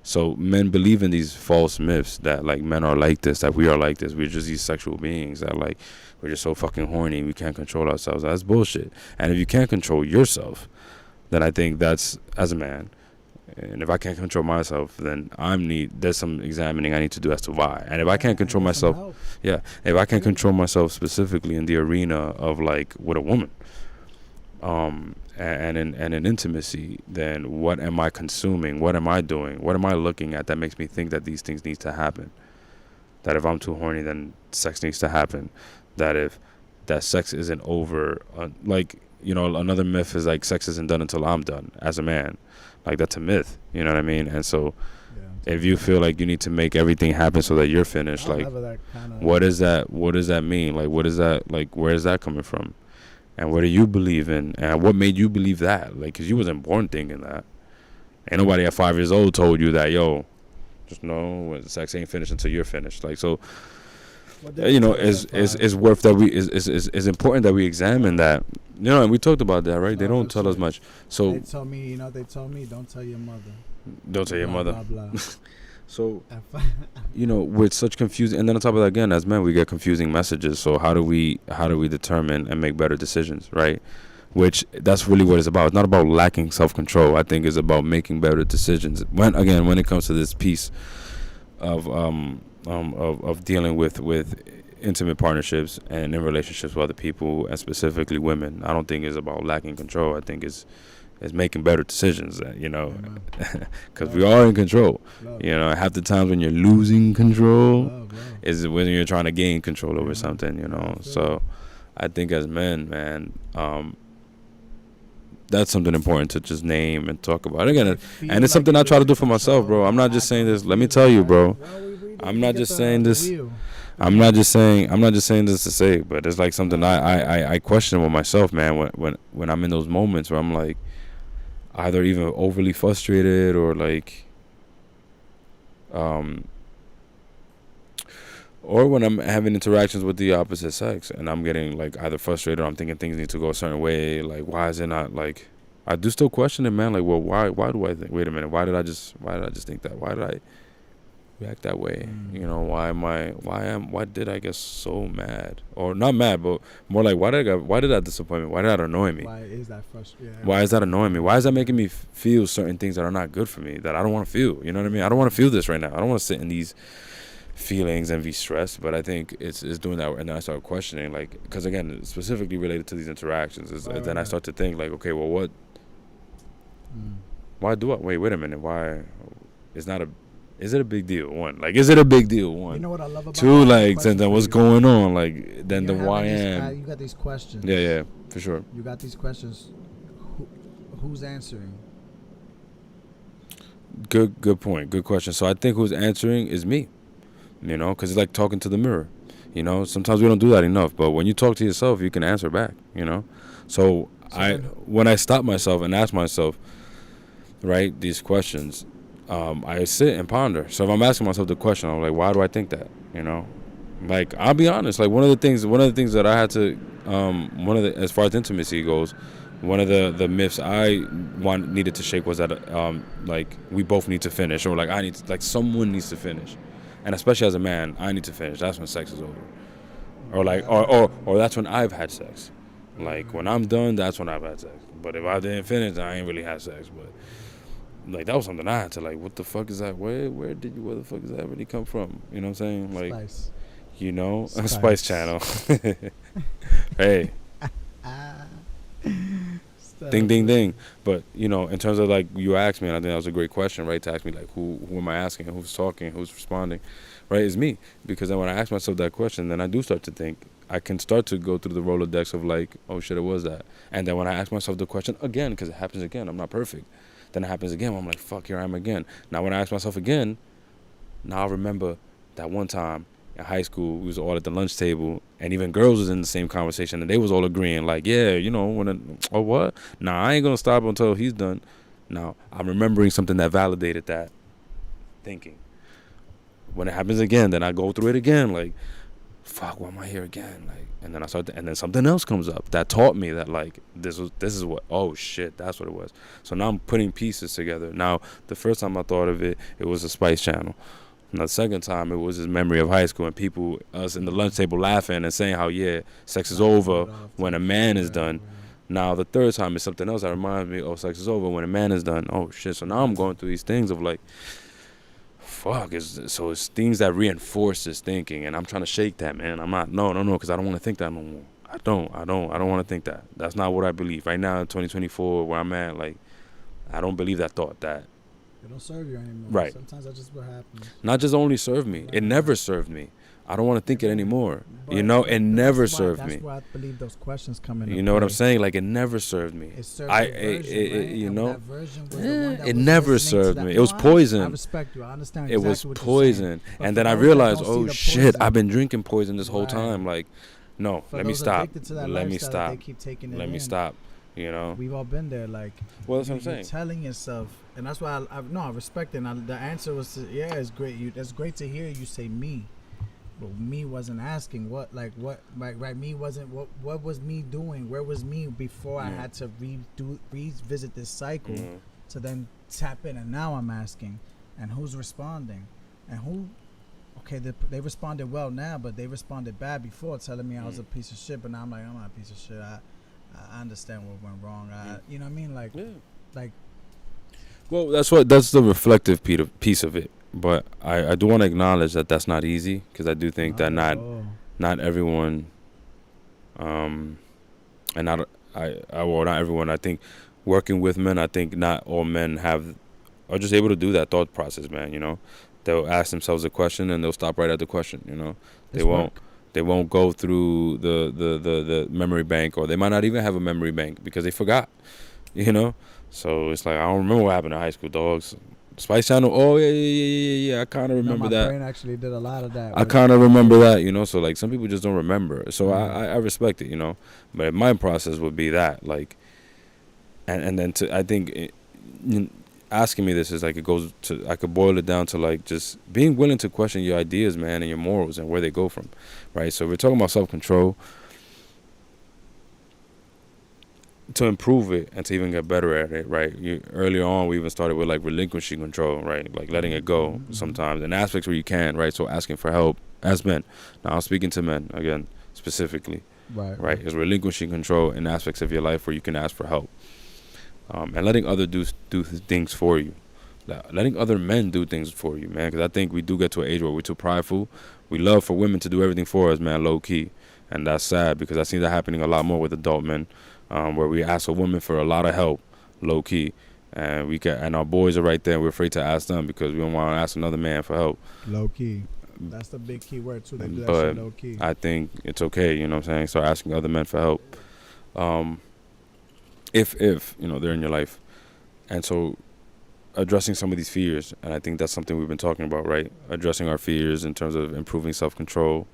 So men believe in these false myths that, like, men are like this, that we are like this. We're just these sexual beings that, like, we're just so fucking horny, we can't control ourselves. That's bullshit. And if you can't control yourself, then I think that's, as a man, and if I can't control myself, then there's some examining I need to do as to why. And if I can't control myself, if I can't control myself specifically in the arena of, like, with a woman, and in intimacy, then what am I consuming? What am I doing? What am I looking at that makes me think that these things need to happen? That if I'm too horny, then sex needs to happen. That if that sex isn't over, like, you know, another myth is like sex isn't done until I'm done as a man. Like, that's a myth, you know what I mean? And so if you feel like you need to make everything happen so that you're finished, like, what does that mean? Like, what is that, like, where is that coming from? And what do you believe in? And what made you believe that? Like, because you wasn't born thinking that. Ain't nobody at 5 years old told you that, yo, just know sex ain't finished until you're finished. Like, so, you know, it's worth that is important that we examine that. You know, and we talked about that, right? They don't tell us much. So they told me, don't tell your mother. Don't tell your mother. Blah, blah. So, you know, with such confusing, and then on top of that, again, as men, we get confusing messages. So how do we determine and make better decisions, right? which that's really what it's about. It's not about lacking self-control. I think it's about making better decisions. When it comes to this piece of dealing with intimate partnerships and in relationships with other people, and specifically women, I don't think it's about lacking control. I think it's making better decisions, because we are in control. Half the times when you're losing control is when you're trying to gain control over something. So I think as men, man, that's something important to just name and talk about. Again, and it's something I try to do for myself, bro. I'm not just saying this. Let me tell you, bro. I'm not just saying this. I'm not just saying this to say, but it's like something I question with myself, man. When I'm in those moments where I'm like, either even overly frustrated or like, or when I'm having interactions with the opposite sex and I'm getting like either frustrated or I'm thinking things need to go a certain way. Like, why is it not like? I do still question it, man. Like, well, why do I think? Wait a minute. Why did I just think that? Why did I react that way? Why did I get so mad? Or not mad, but more like, why did that disappoint me? Why did that annoy me? Why is that frustrating? Yeah. Why is that annoying me? Why is that making me feel certain things that are not good for me, that I don't want to feel? You know what I mean? I don't want to feel this right now. I don't want to sit in these feelings and be stressed, but I think it's doing that. And then I start questioning, like, because again, specifically related to these interactions, then I start to think like, okay, well, what? Why do I wait a minute? Why? Is it a big deal? One, like, is it a big deal? One, you know what I love about two, like, and then what's going on? Like, then the why am? You got these questions. Yeah, for sure. You got these questions. Who's answering? Good point. Good question. So I think who's answering is me. Because it's like talking to the mirror. Sometimes we don't do that enough. But when you talk to yourself, you can answer back. So when I stop myself and ask myself, right, these questions, I sit and ponder. So if I'm asking myself the question, I'm like, why do I think that? Like, I'll be honest. Like, one of the things that I had to, as far as intimacy goes, one of the myths I needed to shake was that, like, we both need to finish, or like someone needs to finish. And especially as a man, I need to finish. That's when sex is over. Or like, or that's when I've had sex. Like, when I'm done, that's when I've had sex. But if I didn't finish, I ain't really had sex. But like, that was something I had to, like, what the fuck is that? Where the fuck does that really come from? You know what I'm saying? Like, Spice. Spice Channel. Hey. Ding, ding, ding. But, in terms of, like, you asked me, and I think that was a great question, right? To ask me, like, who am I asking? Who's talking? Who's responding? Right? It's me. Because then when I ask myself that question, then I do start to think. I can start to go through the Rolodex of, like, oh, shit, it was that. And then when I ask myself the question again, because it happens again, I'm not perfect. Then it happens again. I'm like, fuck, here I am again. Now, when I ask myself again, now I remember that one time in high school, we was all at the lunch table, and even girls was in the same conversation, and they was all agreeing, like, yeah, what? Nah, I ain't gonna stop until he's done. Now, I'm remembering something that validated that thinking. When it happens again, then I go through it again, like, fuck, why am I here again? Like, and then and then something else comes up that taught me that, like, this is what, oh shit, that's what it was. So now I'm putting pieces together. Now, the first time I thought of it, it was a Spice Channel. And the second time, it was his memory of high school and us in the lunch table laughing and saying how, yeah, sex is over when a man is done. Now, the third time is something else that reminds me, oh, sex is over when a man is done. Oh, shit. So now I'm going through these things of, like, fuck. It's things that reinforce this thinking. And I'm trying to shake that, man. I'm not, no, because I don't want to think that no more. I don't want to think that. That's not what I believe. Right now, in 2024, where I'm at, like, I don't believe that thought, that. It don't serve you anymore. Right. Sometimes that's just what happens. Not just only served me. It never served me. I don't want to think it anymore. It never served me. That's why I believe those questions come in. You know what I'm saying? Like, it never served me. It served that version, it never served me. It was poison. I respect you. I understand. It was poison. And then I realized, oh shit, I've been drinking poison this whole time. Like, no, let me stop. Let me stop. Let me stop. We've all been there. Like, well, that's what I'm saying. Telling yourself, and that's why I respect it. And the answer was, it's great. It's great to hear you say me, but me wasn't asking what me wasn't what was me doing? Where was me before I had to revisit this cycle to then tap in? And now I'm asking, and who's responding, and who? Okay, they responded well now, but they responded bad before, telling me I was a piece of shit. But now I'm like, I'm not a piece of shit. I understand what went wrong. You know what I mean? Like. Well, that's the reflective piece of it. But I do want to acknowledge that that's not easy, because I do think that not everyone, and not well, not everyone. I think working with men, I think not all men are just able to do that thought process, man. You know, they'll ask themselves a question and they'll stop right at the question. You know, they won't go through the memory bank, or they might not even have a memory bank because they forgot. You know, so it's like, I don't remember what happened in high school, dogs. Spice Channel. Oh yeah. I kind of remember that. My brain actually did a lot of that. I kind of remember that, you know. So like, some people just don't remember. So I respect it, you know. But my process would be that, like, and then I think asking me this is like, it goes to, I could boil it down to like just being willing to question your ideas, man, and your morals and where they go from, right? So we're talking about self-control. To improve it and to even get better at it, right? Earlier on, we even started with like relinquishing control, right? Like letting it go sometimes, in aspects where you can, right? So asking for help as men. Now I'm speaking to men again specifically, right? Is relinquishing control in aspects of your life where you can ask for help, and letting others do things for you, letting other men do things for you, man. Because I think we do get to an age where we're too prideful. We love for women to do everything for us, man, low key, and that's sad, because I see that happening a lot more with adult men. Where we ask a woman for a lot of help, low key, and our boys are right there, and we're afraid to ask them because we don't want to ask another man for help. Low key, that's the big key word too. They do that shit low key. I think it's okay, you know what I'm saying. Start asking other men for help, if you know they're in your life, and so addressing some of these fears, and I think that's something we've been talking about, right? Addressing our fears in terms of improving self-control.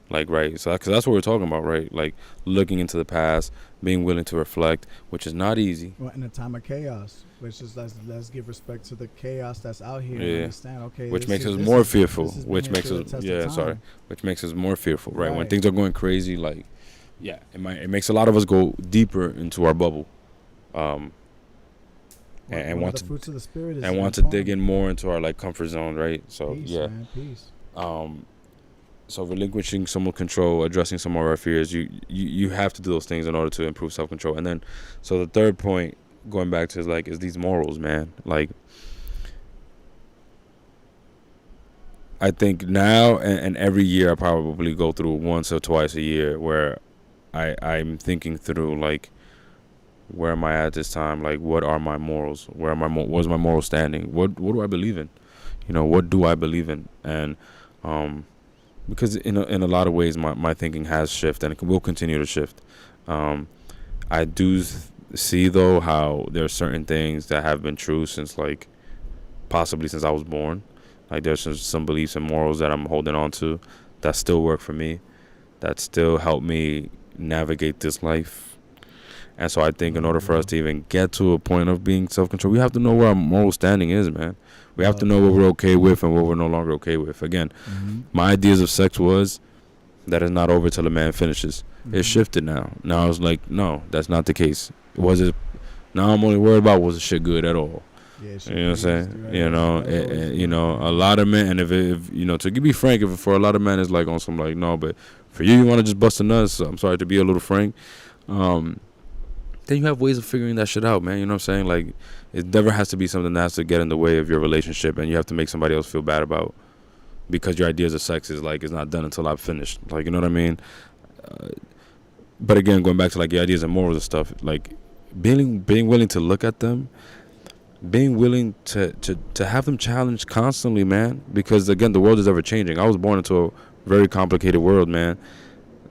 Like, right, so because that's what we're talking about, right? Like, looking into the past, being willing to reflect, which is not easy. Well, in a time of chaos, which is let's give respect to the chaos that's out here. Yeah. And understand, okay, which makes us more fearful. Which makes us more fearful, right? When things are going crazy, like, yeah, it makes a lot of us go deeper into our bubble, and want to fruits of the spirit and want to dig in more into our like comfort zone, right? So peace, yeah, man, peace. So relinquishing some control, addressing some of our fears, you have to do those things in order to improve self-control. And then, so the third point, going back to is these morals, man. Like, I think now and every year I probably go through once or twice a year where I'm thinking through, like, where am I at this time? Like, what are my morals? What's my moral standing? What do I believe in? You know, what do I believe in? And because in a lot of ways my thinking has shifted and it will continue to shift. I do see though how there are certain things that have been true since possibly since I was born. Like there's some beliefs and morals that I'm holding on to that still work for me, that still help me navigate this life. And so I think in order for us to even get to a point of being self-control, we have to know where our moral standing is, man. We have to know what we're okay with and what we're no longer okay with. Again, my ideas of sex was that it's not over till a man finishes. It shifted now. Now it's like, no, that's not the case. Now I'm only worried about was the shit good at all. Yeah, you know what I'm saying? Right. You know, a lot of men, and if you know, to be frank, if for a lot of men it's like on some like, no, but for you want to just bust a nut, so I'm sorry to be a little frank. Then you have ways of figuring that shit out, man. You know what I'm saying? Like, it never has to be something that has to get in the way of your relationship and you have to make somebody else feel bad about because your ideas of sex is like, it's not done until I've finished. Like, you know what I mean? But again, going back to like your ideas and morals and stuff, like being willing to look at them, being willing to have them challenged constantly, man. Because again, the world is ever changing. I was born into a very complicated world, man.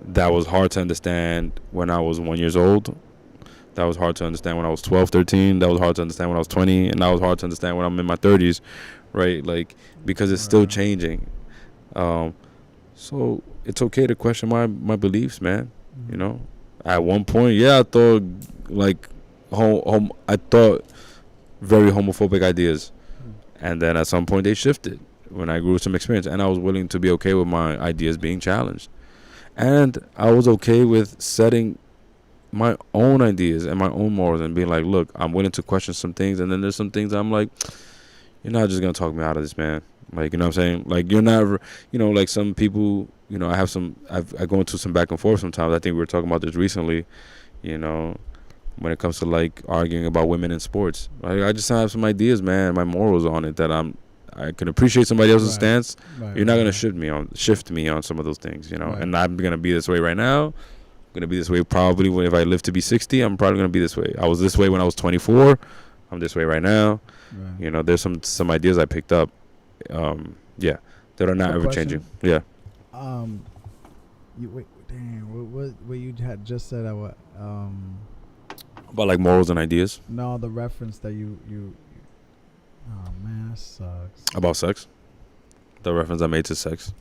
That was hard to understand when I was 1 year old. That was hard to understand when I was 12, 13. That was hard to understand when I was 20. And that was hard to understand when I'm in my 30s, right? Like, because it's still changing. So it's okay to question my beliefs, man. You know? At one point, yeah, I thought, like, I thought very homophobic ideas. And then at some point they shifted when I grew some experience. And I was willing to be okay with my ideas being challenged. And I was okay with setting my own ideas and my own morals and being like, look, I'm willing to question some things, and then there's some things I'm like, you're not just gonna talk me out of this, man. Like, you know what I'm saying? Like, you're not, you know, like some people, you know, I go into some back and forth sometimes. I think we were talking about this recently. you know, when it comes to like arguing about women in sports. I just have some ideas, man, my morals on it that I can appreciate somebody else's stance. You're not gonna shift me on some of those things, you know. And I'm gonna be this way right now. I'm gonna be this way probably when if I live to be 60. I'm probably gonna be this way. I was this way when I was 24. I'm this way right now. You know, there's some ideas I picked up. Yeah, that are not ever changing. Yeah. What you had just said about like morals and ideas. No, the reference that you. Oh man, that sucks. About sex. The reference I made to sex.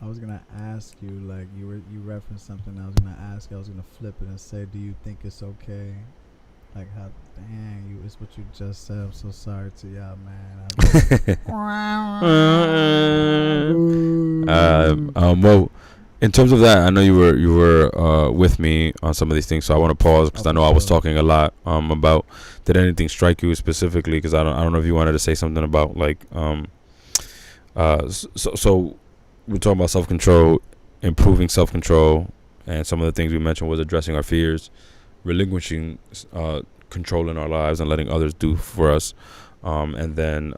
I was gonna ask you, like you referenced something. I was gonna ask. I was gonna flip it and say, do you think it's okay? Like how? Dang, it's what you just said. I'm so sorry to y'all, man. Well, in terms of that, I know you were with me on some of these things, so I want to pause because I know I was talking a lot about. Did anything strike you specifically? Because I don't know if you wanted to say something about like so we're talking about self-control, improving self-control, and some of the things we mentioned was addressing our fears, relinquishing control in our lives and letting others do for us, and then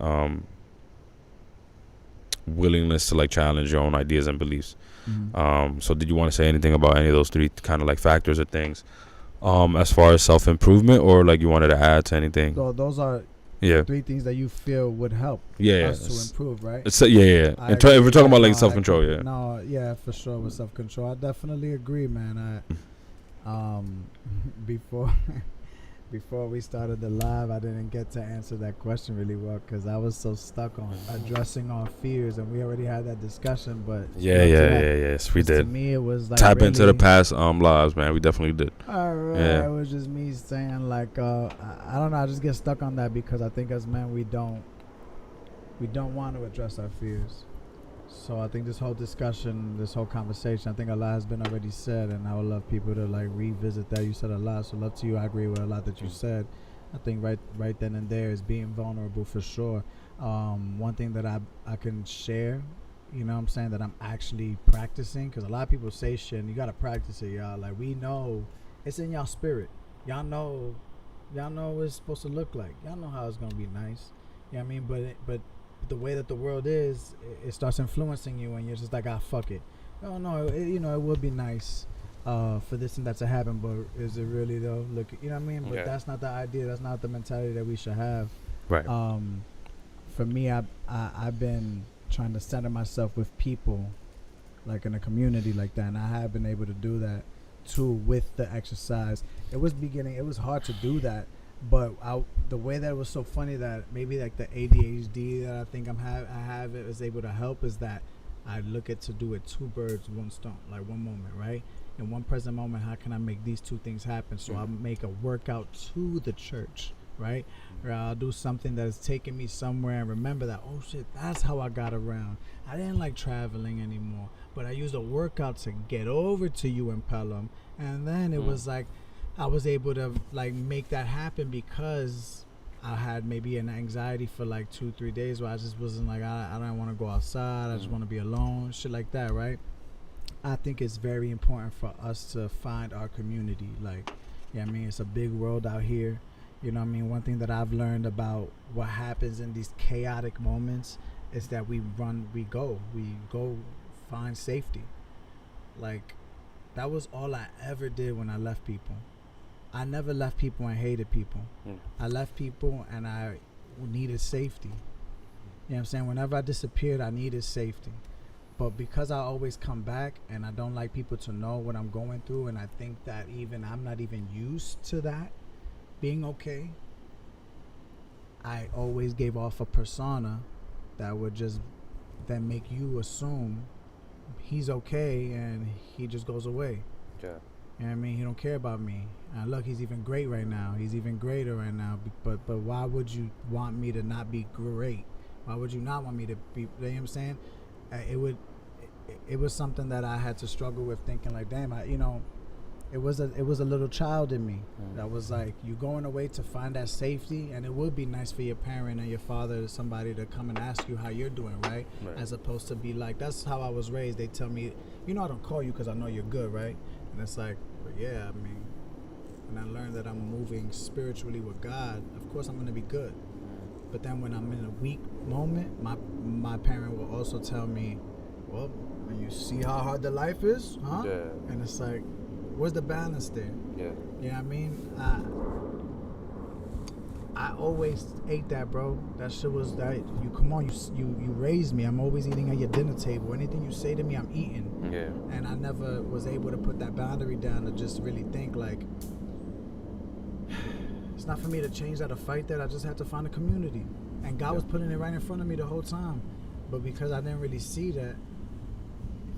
willingness to like challenge your own ideas and beliefs. So did you want to say anything about any of those three kind of like factors or things as far as self-improvement, or like you wanted to add to anything? So those are three things that you feel would help us to improve, right? If we're talking about like self-control, for sure with self-control, I definitely agree, man. Before we started the live, I didn't get to answer that question really well because I was so stuck on addressing our fears, and we already had that discussion. But yes, we did. To me, it was like tap into the past lives, man. We definitely did. It was just me saying like, I don't know. I just get stuck on that because I think as men we don't want to address our fears. So I think this whole discussion, this whole conversation, I think a lot has been already said, and I would love people to like revisit that. You said a lot, so love to you. I agree with a lot that you said. I think right then and there is being vulnerable for sure. One thing that I can share, you know what I'm saying, that I'm actually practicing, because a lot of people say shit and you gotta practice it, y'all. Like, we know it's in y'all spirit. Y'all know what it's supposed to look like. Y'all know how it's gonna be nice. You know what I mean? But the way that the world is, it starts influencing you, and you're just like, fuck it. No, it would be nice for this and that to happen, but is it really though? Look, you know what I mean? But that's not the idea. That's not the mentality that we should have. Right. For me, I've been trying to center myself with people, like in a community like that, and I have been able to do that too with the exercise. It was hard to do that. But the way that it was so funny that maybe like the ADHD that I think I have it is able to help is that I look at to do it two birds, one stone, like one moment, right? In one present moment, how can I make these two things happen? So I'll make a workout to the church, right? Or I'll do something that is taking me somewhere and remember that, oh shit, that's how I got around. I didn't like traveling anymore, but I used a workout to get over to you in Pelham, and then it was like, I was able to like make that happen because I had maybe an anxiety for like 2-3 days where I just wasn't like, I don't want to go outside. I just want to be alone, shit like that, right? I think it's very important for us to find our community. Like, I mean, it's a big world out here. You know what I mean? One thing that I've learned about what happens in these chaotic moments is that we go find safety. Like, that was all I ever did when I left people. I never left people and hated people. I left people and I needed safety. You know what I'm saying? Whenever I disappeared, I needed safety. But because I always come back and I don't like people to know what I'm going through, and I think that even I'm not even used to that being okay, I always gave off a persona that would just then make you assume he's okay and he just goes away. Yeah. You know what I mean? He don't care about me. And look, he's even great right now. He's even greater right now. But why would you want me to not be great? Why would you not want me to be? You know what I'm saying? It was something that I had to struggle with, thinking like, damn, it was a little child in me that was like, you going away to find that safety, and it would be nice for your parent and your father or somebody to come and ask you how you're doing, right? As opposed to be like, that's how I was raised. They tell me, I don't call you because I know you're good, right? And it's like, But yeah, I mean, when I learned that I'm moving spiritually with God, of course I'm gonna be good. But then when I'm in a weak moment, my parent will also tell me, well, when you see how hard the life is, huh? Yeah. And it's like, where's the balance there? Yeah. You know what I mean? I always ate that, bro. That shit was that. You come on, you raised me. I'm always eating at your dinner table. Anything you say to me, I'm eating. Yeah. And I never was able to put that boundary down to just really think like, it's not for me to change that or fight that. I just had to find a community. And God was putting it right in front of me the whole time. But because I didn't really see that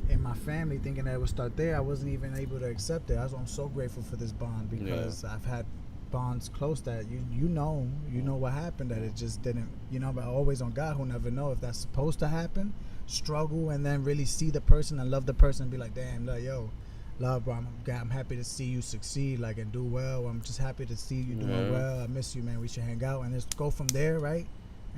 in my family, thinking that it would start there, I wasn't even able to accept it. I'm so grateful for this bond because I've had bonds close that you know what happened, that it just didn't, but always on God who never know if that's supposed to happen, struggle and then really see the person and love the person and be like, damn, like, yo, love, bro, I'm happy to see you succeed, like, and do well. I'm just happy to see you doing well. I miss you, man. We should hang out and just go from there, right?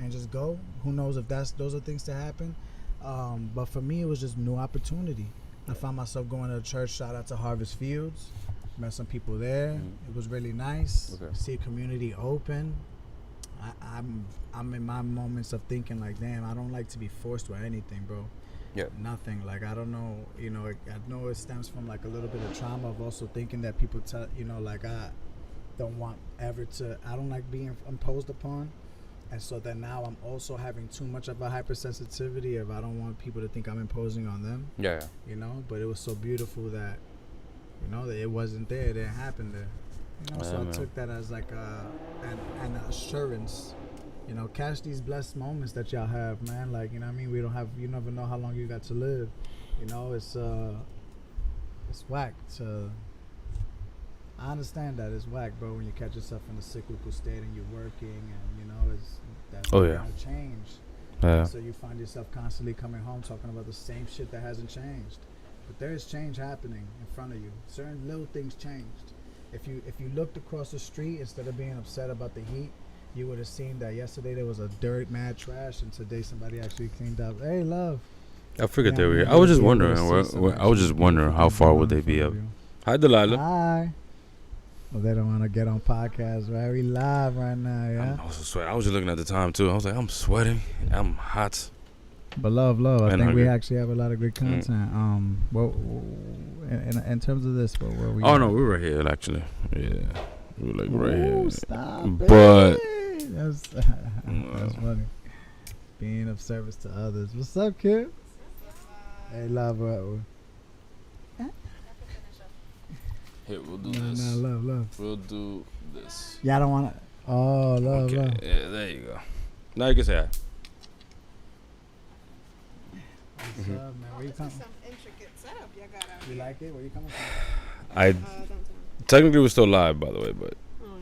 And just go. Who knows if those are things to happen. But for me, it was just new opportunity. I found myself going to a church. Shout out to Harvest Fields. Met some people there. It was really nice. See a community open. I'm in my moments of thinking like, damn, I don't like to be forced with anything, bro. Yeah. Nothing. Like, I don't know, I know it stems from like a little bit of trauma of also thinking that people tell, like, I don't like being imposed upon. And so then now I'm also having too much of a hypersensitivity if I don't want people to think I'm imposing on them. Yeah. But it was so beautiful that, that it wasn't there, it didn't happen there. So I took that as like an assurance. Catch these blessed moments that y'all have, man. Like, you never know how long you got to live. It's whack to, I understand that it's whack, bro, when you catch yourself in a cyclical state and you're working and, that's gonna change. Yeah. So you find yourself constantly coming home talking about the same shit that hasn't changed. But there is change happening in front of you. Certain little things changed. If you looked across the street, instead of being upset about the heat, you would have seen that yesterday there was a dirt, mad trash, and today somebody actually cleaned up. Hey, love. I figured they were here. I was just wondering. I was just wondering how far would they be up. Hi, Delilah. Hi. Well, they don't want to get on podcast, right? We live right now, yeah? I'm also sweating. I was just looking at the time, too. I was like, I'm sweating. I'm hot. But love. I think hungry. we actually have a lot of good content. In terms of this, where we? Oh, no, we were here, actually. Yeah. We were, like, right here. Stop but it. That's funny. Being of service to others. What's up, kid? Hey, love. Here, we'll do this. Love. We'll do this. Yeah, I don't want to. Oh, love. Yeah, there you go. Now you can say hi. What's up, man? Where you coming? Some intricate setup you got out You here. like it? Where you coming from? Technically we're still live, by the way, but Oh,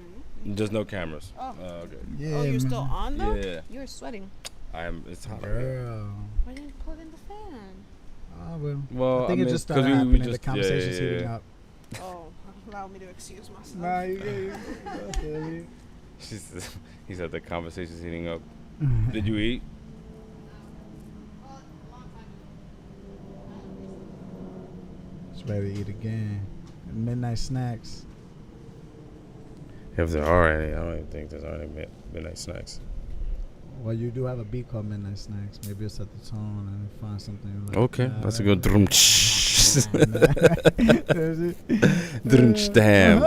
just no cameras. Oh. Okay. Yeah, oh, you're man. still on though? Yeah. You're sweating. I am. It's hot. Right here. Girl. Why didn't you plug in the fan? Oh, Well, I think it just started 'cause happening. we The just conversation's heating up. Oh, allow me to excuse myself. Nah, you He said the conversation's heating up. Did you eat? It's ready to eat again. Midnight snacks. If they're already, I don't even think there's already midnight snacks. Well, you do have a beat called Midnight Snacks. Maybe you'll set the tone and find something. Like, Okay, that's a good Damn. Damn.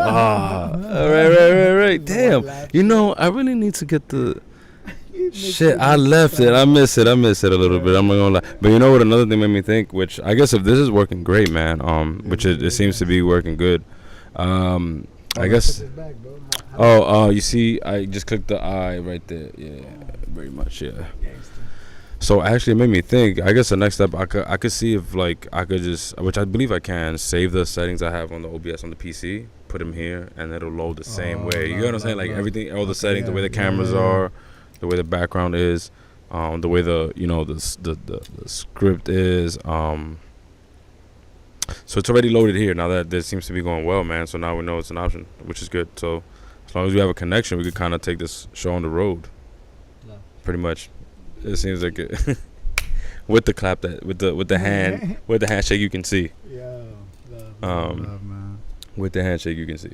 Right. Damn. I really need to get the shit. I left it. I miss it a little bit. I'm not gonna lie. But you know what? Another thing made me think. Which I guess if this is working great, man. Which it seems to be working good. I guess. You see, I just clicked the eye right there. Yeah, very much. Yeah. So actually, it made me think. I guess the next step, I could see if like I could just, which I believe I can, save the settings I have on the OBS on the PC, put them here, and it'll load the same way. You know what I'm saying? Like everything, all the settings, the way the cameras are, the way the background is, the way the script is. So it's already loaded here. Now that this seems to be going well, man. So now we know it's an option, which is good. So as long as we have a connection, we could kind of take this show on the road. No. Pretty much. It seems like it. With the clap with the hand with the handshake you can see. Yo, love, man. With the handshake, you can see.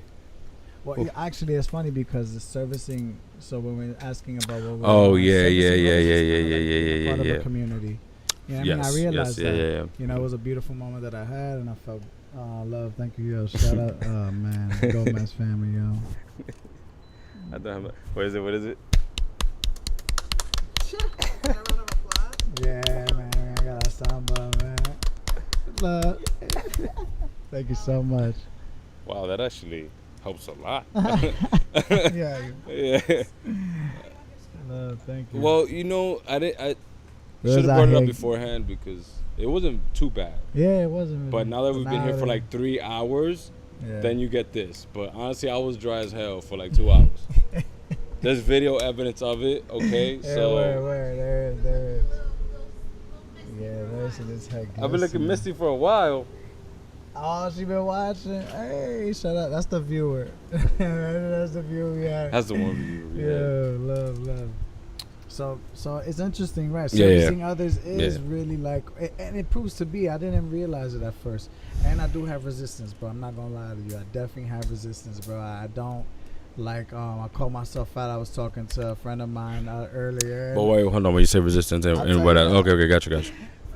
Well, yeah, actually, it's funny because the servicing. So when we're asking about what we're Oh doing, yeah, servicing yeah, yeah, others yeah, is yeah, kinda yeah, like yeah, being yeah, part of yeah. a community. You know what I mean? Yes, I realized yes, yeah, that. yeah. You know, it was a beautiful moment that I had, and I felt love. Thank you, yo. Shout out, oh man, Gomez family, yo. I don't have. What is it? What is it? A round of applause. Yeah, man, I got a samba, man. Love. Thank you so much. Wow, that actually helps a lot. Yeah. Yeah. Love, thank you. Well, you know, I should Where's have our brought it up head? beforehand because it wasn't too bad. Yeah, it wasn't. But now that we've been here for then- like 3 hours, yeah. then you get this. But honestly, I was dry as hell for like 2 hours. There's video evidence of it. Okay, Yeah, so where there is. Yeah, there's this heck. I've been looking misty for a while. Oh, she been watching. Hey, shut up. That's the viewer. That's the viewer. Yeah. That's the one view. Yeah, love. So it's interesting, right? Yeah, yeah. Servicing others is Yeah. really like, and it proves to be. I didn't realize it at first, and I do have resistance, bro. I'm not gonna lie to you. I definitely have resistance, bro. I don't like. I call myself out. I was talking to a friend of mine earlier. But wait, hold on. When you say resistance I'll and tell what? you. Okay, gotcha.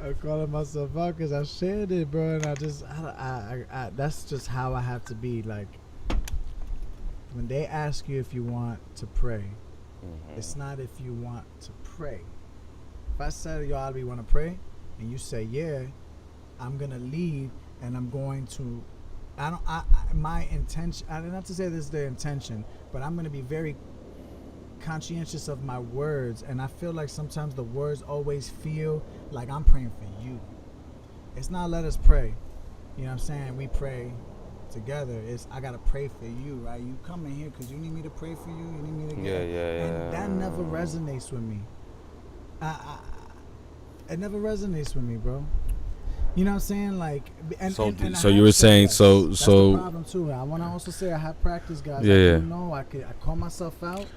I'm calling myself out because I shared it, bro, and I that's just how I have to be. Like, when they ask you if you want to pray, it's not if you want to pray. If I said, yo, Albi, want to pray? And you say, yeah, I'm going to lead and I'm going to, my intention, not to say this is the intention, but I'm going to be very conscientious of my words. And I feel like sometimes the words always feel like I'm praying for you. It's not let us pray. You know what I'm saying? We pray together. It's I gotta pray for you, right? You come in here because you need me to pray for you. You need me to get and that never resonates with me. It never resonates with me, bro. You know what I'm saying? Like, and so you were saying that's the problem so. too. I want to also say I have practice, guys. Yeah, yeah. You know, I call myself out.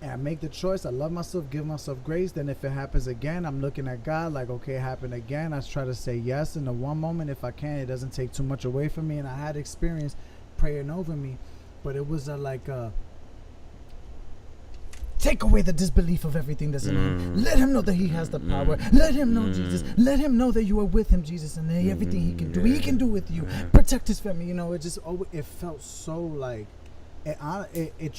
And I make the choice. I love myself, give myself grace. Then if it happens again, I'm looking at God like, okay, it happened again. I try to say yes in the one moment if I can. It doesn't take too much away from me. And I had experience praying over me. But it was take away the disbelief of everything that's in him. Let him know that he has the power. Let him know Jesus. Let him know that you are with him, Jesus. And everything he can do, he can do with you. Protect his family. You know, it felt so like, it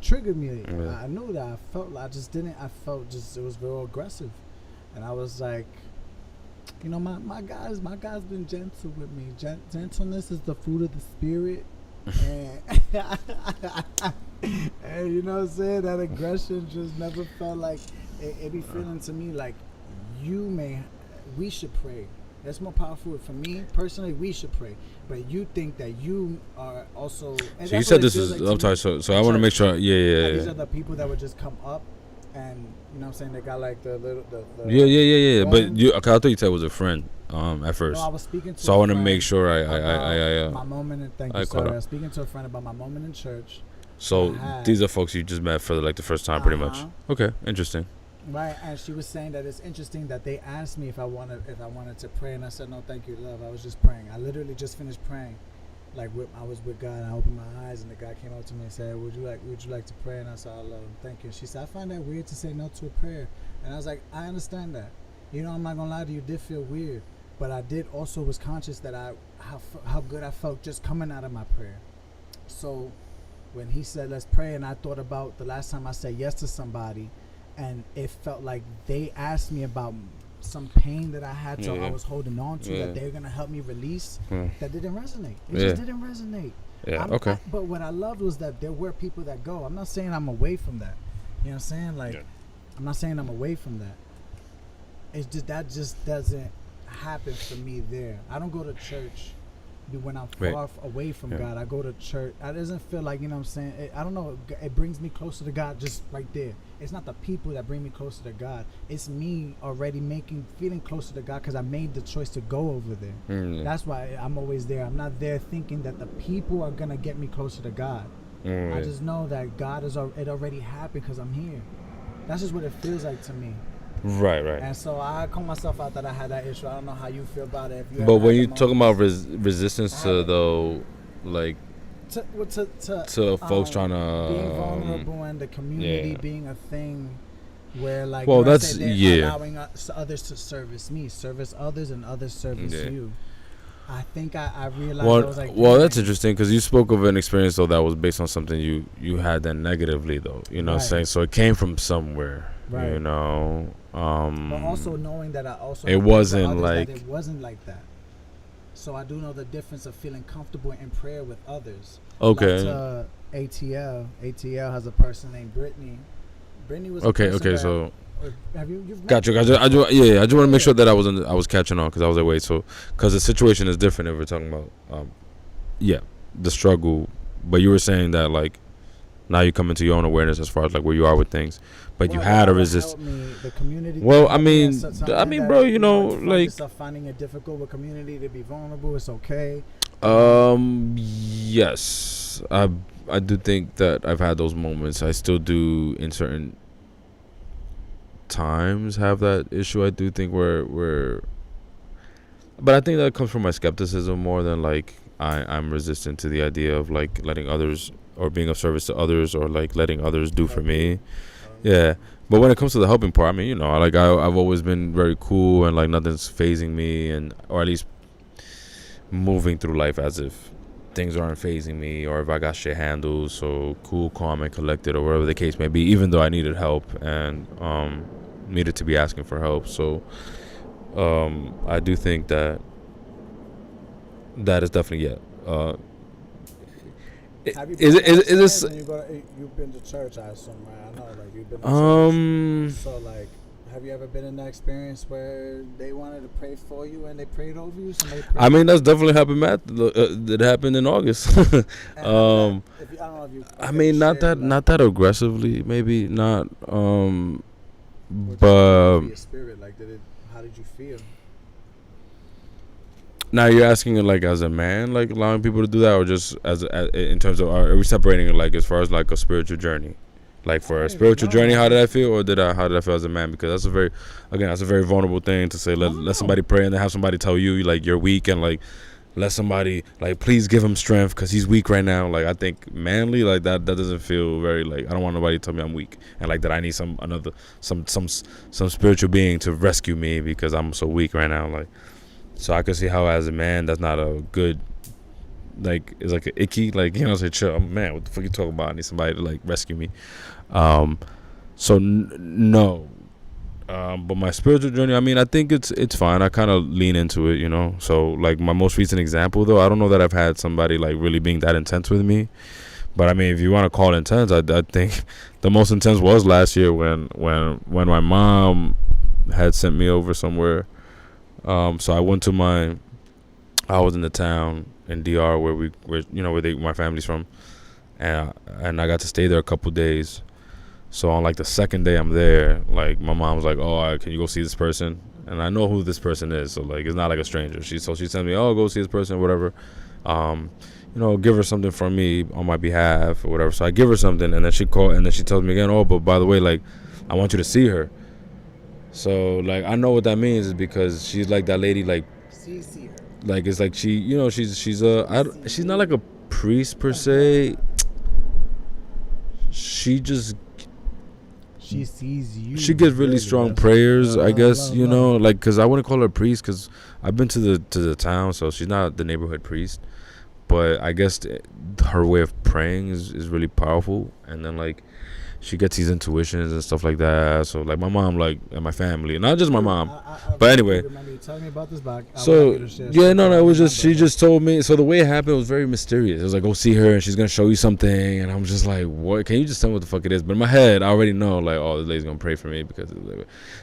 triggered me. Yeah. I knew that. I felt it was very aggressive. And I was like, you know, my guy's been gentle with me. Gentleness is the fruit of the spirit. And you know what I'm saying? That aggression just never felt like, it be feeling to me like, we should pray. That's more powerful for me personally. We should pray, but you think that you are also. And So you said this is. like I'm sorry. So I want to make sure. Yeah. These are the people that would just come up, and you know what I'm saying. They got like the little. Yeah. But I thought you said it was a friend. At first. No, I was speaking to. So I want to make sure I. My moment in thank you. Sorry, I was speaking to a friend about my moment in church. So these are folks you just met for like the first time, pretty much. Okay, interesting. Right, and she was saying that it's interesting that they asked me if I wanted to pray, and I said no, thank you, love. I was just praying. I literally just finished praying, like I was with God. And I opened my eyes, and the guy came up to me and said, "Would you like to pray?" And I said, "I love him, thank you." She said, "I find that weird to say no to a prayer," and I was like, "I understand that. You know, I'm not gonna lie to you. It did feel weird, but I did also was conscious that how good I felt just coming out of my prayer. So when he said let's pray, and I thought about the last time I said yes to somebody. And it felt like they asked me about some pain that I had I was holding on to that they're gonna help me release. That didn't resonate. It just didn't resonate. Yeah. Okay. But what I loved was that there were people that go. I'm not saying I'm away from that. You know what I'm saying? Like, I'm not saying I'm away from that. It's just that just doesn't happen for me there. I don't go to church when I'm far away from God. I go to church. It doesn't feel like, you know what I'm saying? I don't know. It brings me closer to God just right there. It's not the people that bring me closer to God. It's me already feeling closer to God because I made the choice to go over there. That's why I'm always there. I'm not there thinking that the people are going to get me closer to God. I just know that God it already happened because I'm here. That's just what it feels like to me. Right, right. And so I call myself out that I had that issue. I don't know how you feel about it. If you But ever when had you the talking about moments resistance to though, like to folks trying to being vulnerable and the community yeah. being a thing where like Well, you know, that's they're yeah. allowing others to service me, service others, and others service Yeah. you. I think I realized I was like, well, that's dang. interesting because you spoke of an experience though that was based on something you had then negatively though. You know, what I'm Right. saying so it came from somewhere. Right. You know, But also knowing that I also it know wasn't others like that it wasn't like that. So I do know the difference of feeling comfortable in prayer with others. okay. Like ATL has a person named Brittany. Brittany was a Okay, person okay, that- so have you've met got you. her? I just want to make sure that I was catching on because I was like, wait, so because the situation is different if we're talking about, the struggle. But you were saying that like now you come into your own awareness as far as like where you are with things, but you Well, had a that resist. helped me, the community. Well, I helped me mean, in something that, bro, you know, find like yourself finding it difficult with community to be vulnerable. It's okay. yes, I do think that I've had those moments. I still do in certain times have that issue. I do think where but I think that comes from my skepticism more than like I'm resistant to the idea of like letting others or being of service to others or like letting others do for me. Yeah. But when it comes to the helping part, I mean, you know, like I've always been very cool and like nothing's phasing me, and or at least moving through life as if things aren't phasing me, or if I got shit handled, so cool, calm, and collected, or whatever the case may be. Even though I needed help and needed to be asking for help, so I do think that is definitely Have you is been it is this when you've been to church? I assume, right? I know, like you've been to church. So like, have you ever been in that experience where they wanted to pray for you and they prayed over you? Somebody prayed I mean, that's definitely happened, Matt. That happened in August. I don't know if you. I mean, not that aggressively, maybe not. But your spirit, like, how did you feel? Now you're asking it like as a man, like allowing people to do that, or just as in terms of are we separating it like as far as like a spiritual journey, like for a spiritual journey? How did I feel, or how did I feel as a man? Because that's a very vulnerable thing to say. Let somebody pray and then have somebody tell you like you're weak, and like let somebody like please give him strength because he's weak right now. Like I think manly like that doesn't feel very like I don't want nobody to tell me I'm weak and like that I need some spiritual being to rescue me because I'm so weak right now. Like. So I could see how as a man that's not a good, like, it's like an icky, like, you know, say, chill, I'm a man, what the fuck you talking about? I need somebody to like rescue me. So no. But my spiritual journey, I mean, I think it's fine. I kind of lean into it, you know. So like my most recent example though, I don't know that I've had somebody like really being that intense with me. But I mean, if you want to call it intense, I think the most intense was last year when my mom had sent me over somewhere. So I went to I was in the town in DR where my family's from, and I got to stay there a couple days. So on like the second day I'm there, like my mom was like, "Oh, can you go see this person?" And I know who this person is, so like it's not like a stranger. She sent me, "Oh, go see this person, whatever. Give her something from me on my behalf or whatever." So I give her something, and then she called, and then she tells me again, "Oh, but by the way, like I want you to see her." So like I know what that means is because she's like that lady like See her. Like it's like she's not like a priest per se. She sees you. She gives really strong prayers, I guess, like cuz I wouldn't call her a priest cuz I've been to the town, so she's not the neighborhood priest, but I guess her way of praying is really powerful, and then like she gets these intuitions and stuff like that. So like my mom, like, and my family, not just my mom, but anyway. Remember you telling me about this back. So it was just she just told me. So the way it happened was very mysterious. It was like, go see her and she's gonna show you something, and I'm just like, what? Can you just tell me what the fuck it is? But in my head, I already know like, oh, this lady's gonna pray for me because.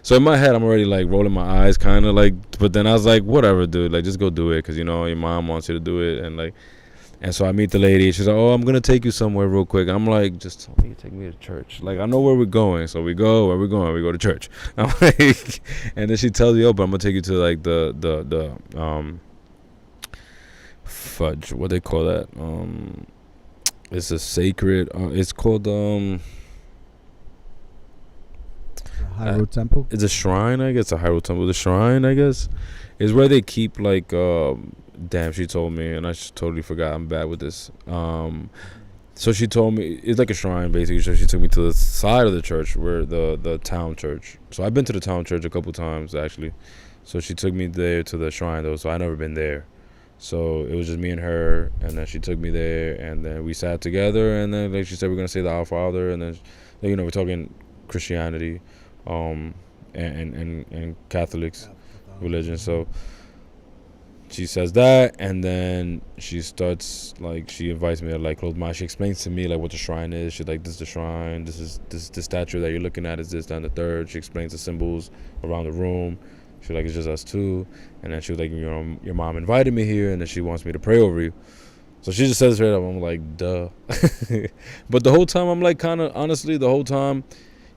So in my head, I'm already like rolling my eyes, kind of like. But then I was like, whatever, dude. Like just go do it because your mom wants you to do it, and like. And so I meet the lady. She's like, "Oh, I'm gonna take you somewhere real quick." I'm like, "Just tell me you take me to church. Like I know where we're going." So we go. Where we going? We go to church. I'm like, and then she tells me, "Oh, but I'm gonna take you to like the fudge. What they call that? It's a sacred. It's called Hyrule Temple. It's a shrine, I guess. A Hyrule Temple. The shrine, I guess, is where they keep like. Damn, she told me, and I totally forgot. I'm bad with this. So she told me it's like a shrine basically. So she took me to the side of the church where the town church. So I've been to the town church a couple times actually. So she took me there to the shrine though. So I never been there. So it was just me and her, and then she took me there, and then we sat together, and then like she said we're gonna say the Our Father, and then we're talking Christianity, and Catholics religion. So she says that, and then she starts like she invites me to like close my eyes. She explains to me like what the shrine is. She's like, this is the shrine. This is the statue that you're looking at is this, that, and the third. She explains the symbols around the room. She's like, it's just us two. And then she was like, your mom invited me here, and then she wants me to pray over you. So she just says straight up. I'm like, duh. But the whole time I'm like, kind of honestly, the whole time,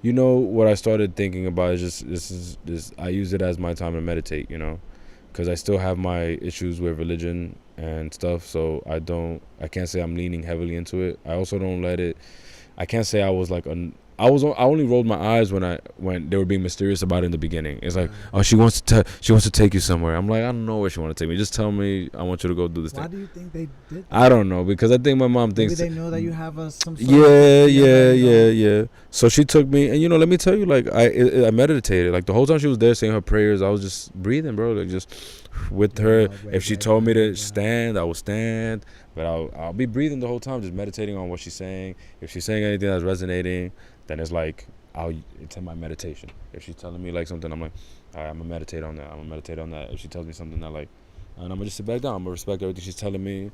what I started thinking about is just this. I use it as my time to meditate, because I still have my issues with religion and stuff. So I can't say I'm leaning heavily into it. I also don't let it. I can't say I was like I only rolled my eyes when they were being mysterious about it in the beginning. It's like, oh, she wants to take you somewhere. I'm like, I don't know where she want to take me. Just tell me I want you to go do this thing. Why do you think they did that? I don't know, because I think my mom thinks. Maybe they know that you have some. Yeah. So she took me, and let me tell you, like I meditated. Like the whole time she was there saying her prayers, I was just breathing, bro. Like just with her. If she told me to stand, I would stand. But I'll be breathing the whole time, just meditating on what she's saying. If she's saying anything that's resonating, then it's like it's in my meditation. If she's telling me like something, I'm like, all right, I'm gonna meditate on that. If she tells me something that like, and I'm gonna just sit back down. I'm gonna respect everything she's telling me,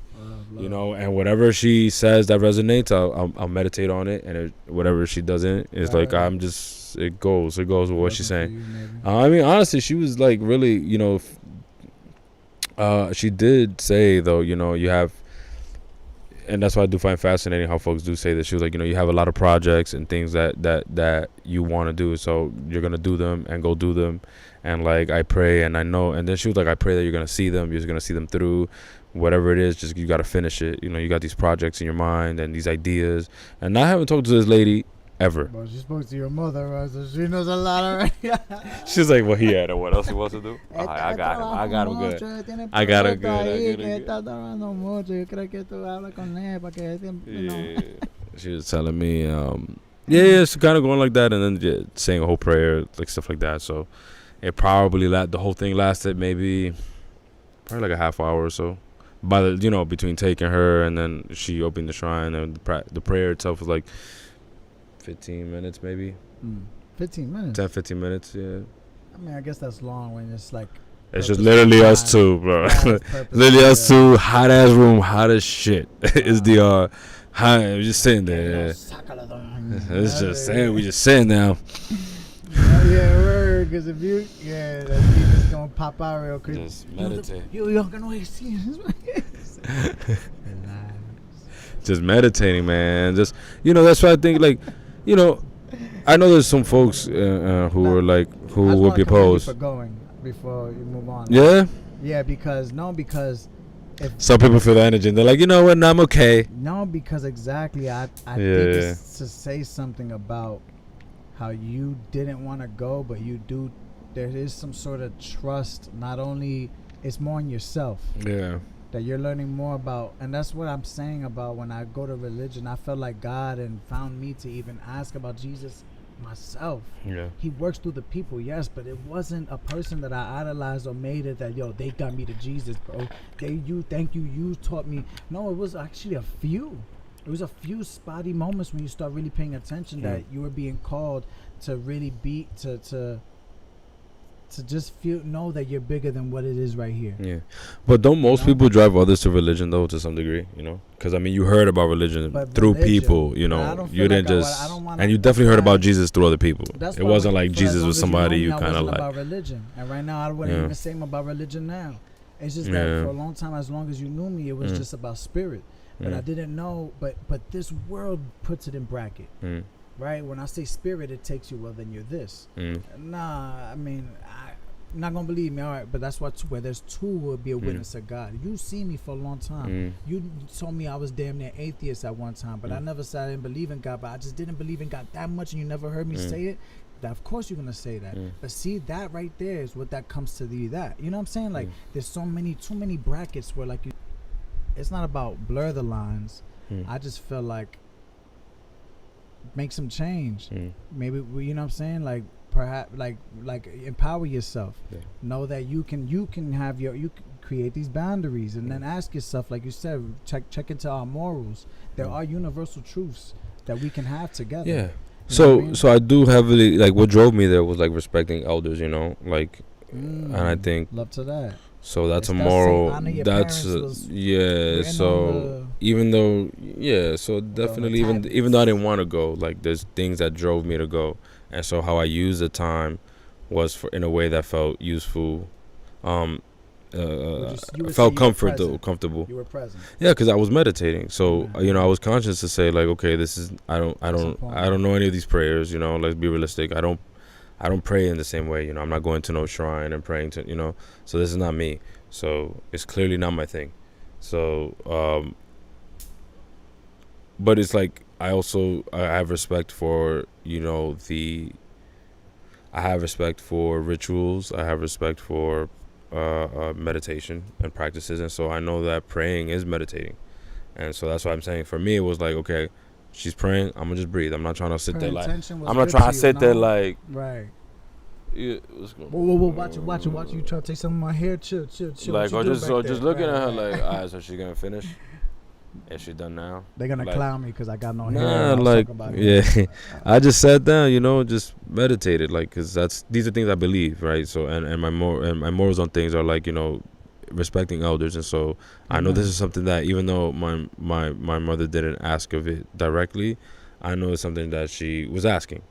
and whatever she says that resonates, I'll meditate on it, and whatever she doesn't, it's like I'm just it goes with what she's saying. I mean, honestly, she was like really, she did say though, you have. And that's why I do find fascinating how folks do say that. She was like, you have a lot of projects and things that you want to do, so you're gonna do them and go do them. And like I pray, and I know. And then she was like, I pray that you're gonna see them. You're just gonna see them through, whatever it is. Just you gotta finish it. You got these projects in your mind and these ideas. And I haven't talked to this lady ever. Well, she spoke to your mother, right? So she knows a lot already. She's like, well, he had it. What else he wants to do? I got him. I got him good. I got him good. Yeah. She was telling me, it's kind of going like that, and then saying a whole prayer, like stuff like that. So it probably the whole thing lasted probably like a half hour or so. By the between taking her and then she opened the shrine, and the prayer itself was like 15 minutes maybe. 15 minutes? 10, 15 minutes, yeah. I mean, I guess that's long when it's like... It's just literally us two, bro. Literally us two, hot ass room, hot as shit. It's the, we're just sitting there. It's just saying, we just sitting now. Yeah, word, because if you... Yeah, that just gonna pop out real quick. Just meditate. You're gonna see Just meditating, man. Just, that's why I think, like, I know there's some folks who are like, who would be opposed. For going before you move on. Yeah? Yeah, because if some people feel the energy and they're like, you know what, I'm okay. No, because exactly, I think it's to say something about how you didn't want to go, but you do. There is some sort of trust. Not only, it's more in yourself. Yeah. That you're learning more about, and that's what I'm saying about when I go to religion. I felt like God and found me to even ask about Jesus myself. Yeah. He works through the people, yes, but it wasn't a person that I idolized or made it that they got me to Jesus, bro. You taught me. No, it was actually a few. It was a few spotty moments when you start really paying attention that you were being called to really be to just know that you're bigger than what it is right here. Yeah, but don't most people drive others to religion though, to some degree? Because I mean, you heard about religion through people. You didn't just, and you definitely heard about Jesus through other people. It wasn't like Jesus was somebody you kind of like. About religion, and right now I wouldn't even say about religion now. It's just that for a long time, as long as you knew me, it was just about spirit. But I didn't know. But this world puts it in bracket. Right? When I say spirit, it takes you, well, then you're this. Nah, I mean, I'm not going to believe me. All right, but that's where there's two will be a witness of God. You see me for a long time. You told me I was damn near atheist at one time, but I never said I didn't believe in God, but I just didn't believe in God that much, and you never heard me say it. that. Of course you're gonna say that. But see, that right there is what that comes to the that. You know what I'm saying? Like there's too many brackets where like it's not about blur the lines. I just feel like make some change. Maybe you know what I'm saying? Like perhaps like empower yourself. Know that you can have you can create these boundaries, and then ask yourself, like you said, check into our morals. There are universal truths that we can have together. Yeah. So I do heavily like what drove me there was like respecting elders, you know, like, and I think love to that. So that's a moral. That's so even though so definitely even though I didn't want to go, like there's things that drove me to go, and so how I used the time was for in a way that felt useful. Felt comfortable. You were present. Yeah, because I was meditating. So you know, I was conscious to say like, okay, this is I don't know any of these prayers. You know, let's be realistic. I don't pray in the same way. You know, I'm not going to no shrine and praying to, you know. So this is not me. So it's clearly not my thing. So but it's like I have respect for, you know, I have respect for rituals. I have respect for meditation and practices, and so I know that praying is meditating, and so that's why I'm saying for me it was like, okay, she's praying, I'm gonna just breathe. I'm not trying to sit there like I'm not trying to sit there like right. Yeah, whoa, watch it. You try to take some of my hair, chill. Like or just looking at her like, alright, so she gonna finish? Is she done now? They're gonna like, clown me because I got no Nah, hair. like I just sat down, you know, just meditated, like, because these are things I believe, right? So and my morals on things are like, you know, respecting elders, and so I know this is something that even though my mother didn't ask of it directly, I know it's something that she was asking,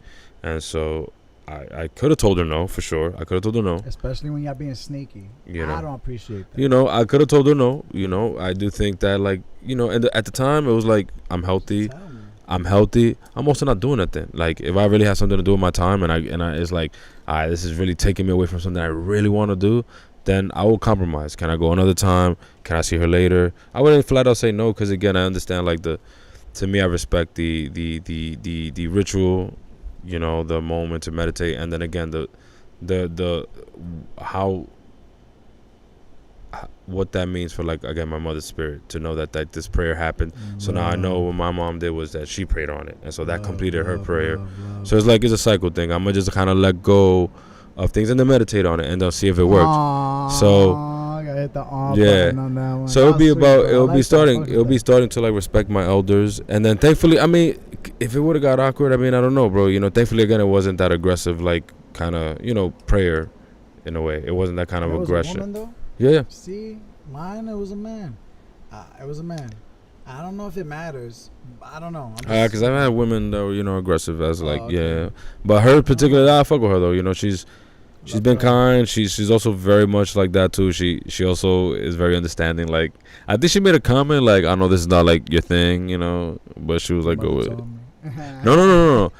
and so I could have told her no, for sure. I could have told her no. Especially when y'all being sneaky. You know? I don't appreciate that. You know, I could have told her no. You know, I do think that, like, you know, and at the time, it was like, I'm healthy. I'm also not doing nothing. Like, if I really have something to do with my time and I it's like, this is really taking me away from something I really want to do, then I will compromise. Can I go another time? Can I see her later? I wouldn't flat out say no because, again, I understand, like, to me, I respect the ritual, you know, the moment to meditate, and then again the how what that means for, like, again, my mother's spirit to know that this prayer happened. So now I know what my mom did was that she prayed on it, and so that completed her prayer. So it's like it's a cycle thing. I'm gonna just kind of let go of things and then meditate on it and then see if it works. So I gotta hit the yeah, button on that one. so it'll be starting to like respect my elders, and then thankfully, I mean, if it would have got awkward, I mean, I don't know, bro. You know, thankfully again, it wasn't that aggressive, like kind of, you know, prayer in a way. It wasn't that kind of aggression. Was a woman, though? Yeah. See, mine, it was a man. It was a man. I don't know if it matters. I don't know. Because I've had women that were, you know, aggressive as like, yeah. But her particularly, I fuck with her though. You know, she's been kind. She's also very much like that too. She also is very understanding. Like, I think she made a comment like, I know this is not like your thing, you know, but she was like, go with it. No.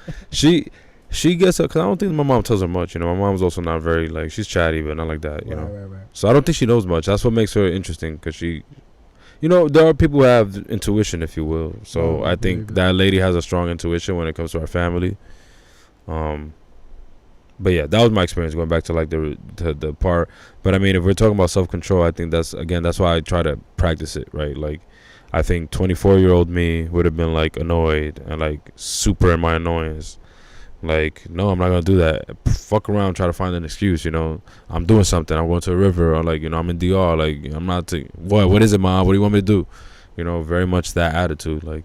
She gets up, because I don't think my mom tells her much. You know, my mom's also not very, like, she's chatty, but not like that, you know. Right. So I don't think she knows much. That's what makes her interesting, because she, you know, there are people who have intuition, if you will. So I think that lady has a strong intuition when it comes to our family. But yeah, that was my experience going back to like the part. But I mean, if we're talking about self-control, I think that's why I try to practice it, right? Like, I think 24-year-old me would have been like annoyed and like super in my annoyance. Like, no, I'm not gonna do that. Fuck around, try to find an excuse. You know, I'm doing something. I'm going to a river, or like, you know, I'm in DR. Like, I'm not. What is it, mom? What do you want me to do? You know, very much that attitude. Like,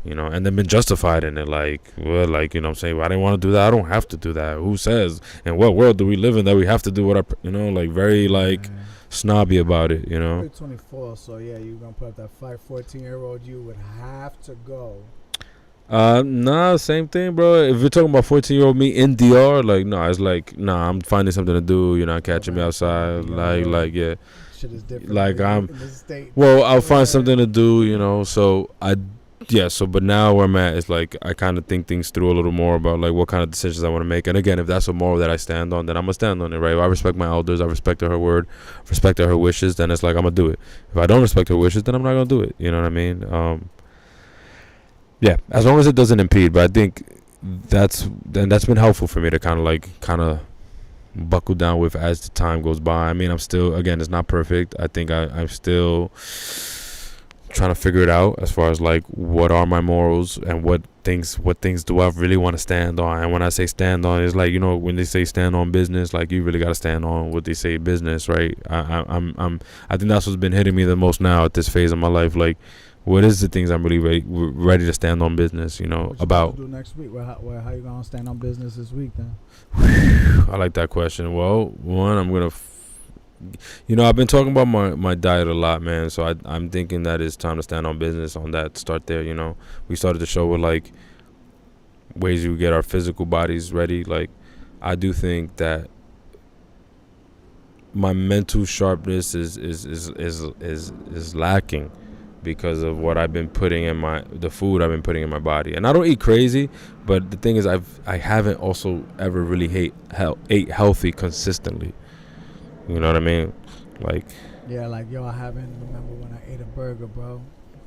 you know, and then been justified in it. Like, well, like, you know what I'm saying? Well, I didn't want to do that. I don't have to do that. Who says? In what world do we live in that we have to do what you know, like, very like snobby about it. You know. You're 24, so yeah, you're gonna put up that 14-year-old. You would have to go. Nah, same thing, bro. If you're talking about 14-year-old me in DR, like, no, it's like, nah, I'm finding something to do. You're not catching me outside. Like, yeah. Shit is different. Like, I'll find something to do, you know. So but now where I'm at is like, I kind of think things through a little more about like what kind of decisions I want to make. And again, if that's a moral that I stand on, then I'm gonna stand on it, right? If I respect my elders, I respect her word, respect her wishes, then it's like, I'm gonna do it. If I don't respect her wishes, then I'm not gonna do it. You know what I mean? Yeah, as long as it doesn't impede. But I think that's been helpful for me to kind of buckle down with as the time goes by. I mean, I'm still, again, it's not perfect. I think I'm still trying to figure it out as far as like what are my morals and what things do I really want to stand on. And when I say stand on, it's like, you know, when they say stand on business, like you really got to stand on what they say business, right? I think that's what's been hitting me the most now at this phase of my life. Like, what is the things I'm really ready to stand on business, you know, what you about. do next week? How you gonna stand on business this week then? I like that question. Well, one, I'm gonna you know, I've been talking about my diet a lot, man. So I'm thinking that it's time to stand on business on that. Start there, you know. We started the show with like ways we get our physical bodies ready. Like, I do think that my mental sharpness is lacking because of what I've been putting in the food I've been putting in my body. And I don't eat crazy, but the thing is I haven't also ever really ate healthy consistently. You know what I mean? Like, yeah, like, yo, I haven't remember when I ate a burger, bro.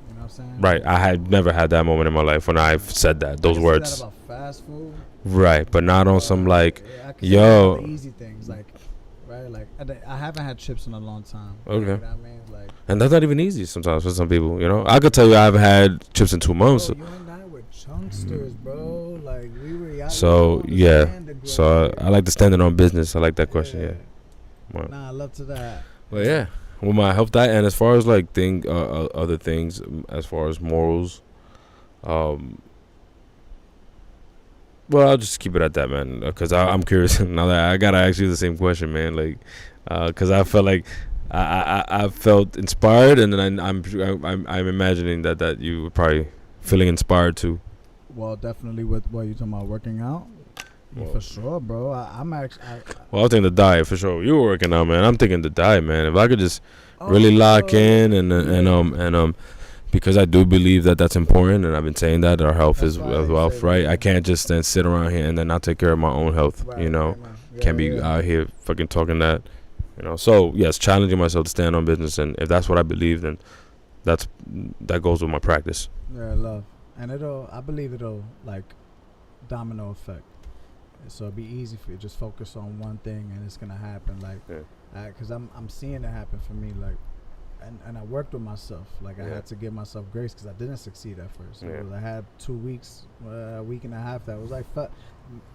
You know what I'm saying? Right. I had never had that moment in my life when I've said those words. Say that about fast food. Right, but not on some like, I can yo. say the easy things, like, right? Like, I haven't had chips in a long time. Okay. You know what I mean? Like, and that's not even easy sometimes for some people, you know? I could tell you I haven't had chips in 2 months. bro, you and I were chunksters, bro. Like, we were. So, yeah. So, I like to stand it on business. I like that question, yeah. Wow. Nah, I love to that. Well, yeah. Well, my health diet, and as far as like other things, as far as morals, well, I'll just keep it at that, man. Because I'm curious now that I gotta ask you the same question, man. Like, because I felt like I felt inspired, and then I'm imagining that you were probably feeling inspired too. Well, definitely with what you talking about, working out. Yeah, for sure, bro. I'm actually. Well, I was thinking the diet for sure. You were working out, man. I'm thinking the diet, man. If I could just really lock in and because I do believe that that's important, and I've been saying that our health is wealth, right? I can't just then sit around here and then not take care of my own health, right, you know. Right, can't be out here fucking talking that, you know. So yes, challenging myself to stand on business, and if that's what I believe, then that goes with my practice. Yeah, love, and I believe it'll like domino effect. So it'd be easy for you to just focus on one thing and it's gonna happen. Like, because I'm seeing it happen for me. Like, and I worked with myself. Like, I had to give myself grace because I didn't succeed at first. I had 2 weeks, a week and a half that was like, fuck,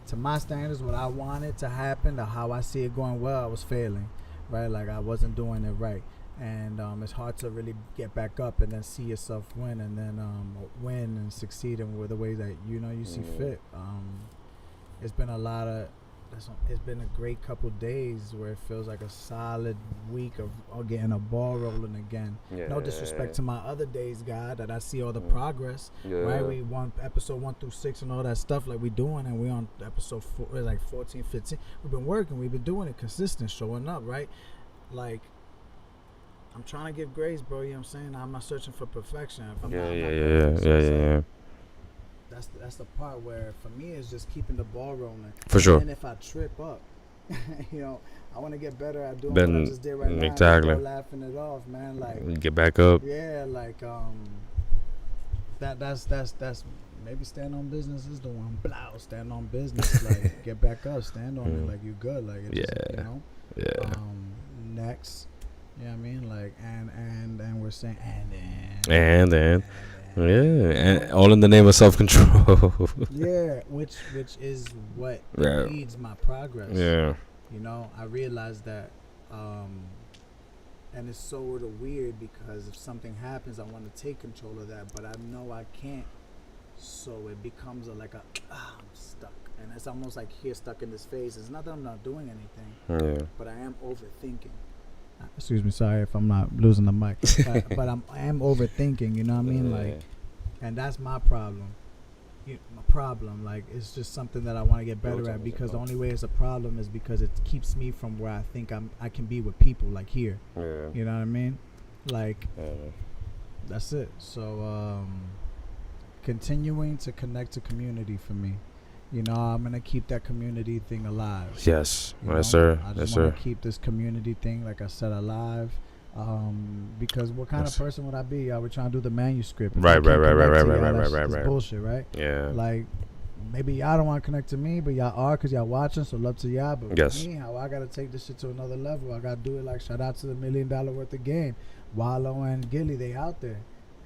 to my standards, what I wanted to happen, to how I see it going well, I was failing, right? Like, I wasn't doing it right. And it's hard to really get back up and then see yourself win, and then win and succeed in the ways that you see fit. It's been it's been a great couple days where it feels like a solid week of getting a ball rolling again. No disrespect to my other days, God, that I see all the progress. Right, we won episode 1 through 6 and all that stuff like we doing, and we on episode 4, like 14, 15. We've been working, we've been doing it consistent, showing up, right? Like, I'm trying to give grace, bro. You know what I'm saying? I'm not searching for perfection. If I'm Yeah. That's the part where for me it's just keeping the ball rolling. For sure. And if I trip up, I want to get better at doing what I just did right now. Exactly. Laughing it off, man. Like, get back up. Yeah, like that's maybe stand on business is the one. Blow, stand on business. Like, get back up, stand on it. Like, you good. Like, it's just, next. You know what I mean? Like, and we're saying and then. Yeah, and all in the name of self-control. Yeah, which is what leads my progress. Yeah. I realized that, and it's sort of weird because if something happens, I want to take control of that, but I know I can't. So it becomes I'm stuck, and it's almost like here stuck in this phase. It's not that I'm not doing anything, but I am overthinking. Excuse me, sorry if I'm not losing the mic, but I am overthinking. You know what I mean? Like, and that's my problem. Like, it's just something that I want to get better at, because the only way it's a problem is because it keeps me from where I think I can be with people, like here. You know what I mean? Like, that's it. So continuing to connect to community for me. I'm gonna keep that community thing alive. Yes, yes, sir. I just want to keep this community thing, like I said, alive. Because what kind of person would I be? I would try to do the manuscript. Right. It's bullshit, right? Yeah. Like, maybe y'all don't want to connect to me, but y'all are because y'all watching, so love to y'all. But Yes. for me, how I got to take this shit to another level, I got to do it like shout out to the $1 million worth of game. Wallow and Gilly, they out there.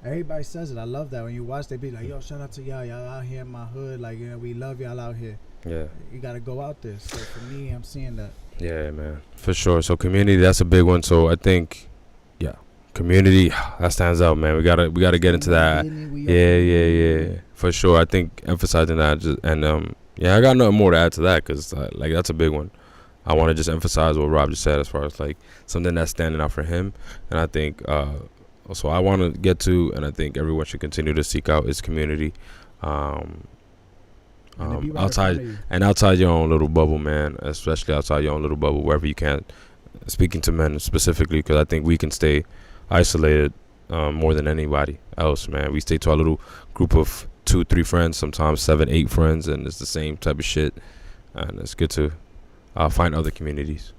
Everybody says it. I love that. When you watch, they be like, yo, shout out to y'all. Y'all out here in my hood. Like, you know, we love y'all out here. Yeah. You got to go out there. So for me, I'm seeing that. Yeah, man. For sure. So community, that's a big one. So I think, yeah, community, that stands out, man. We gotta get into that. Yeah. For sure. I think emphasizing that yeah, I got nothing more to add to that because like that's a big one. I want to just emphasize what Rob just said as far as like something that's standing out for him, and I think also I want to get to, and I think everyone should continue to seek out is community. Outside your own little bubble, man, especially outside your own little bubble, wherever you can. Speaking to men specifically, because I think we can stay isolated more than anybody else, man. We stay to our little group of 2-3 friends, sometimes 7-8 friends, and it's the same type of shit. And it's good to find other communities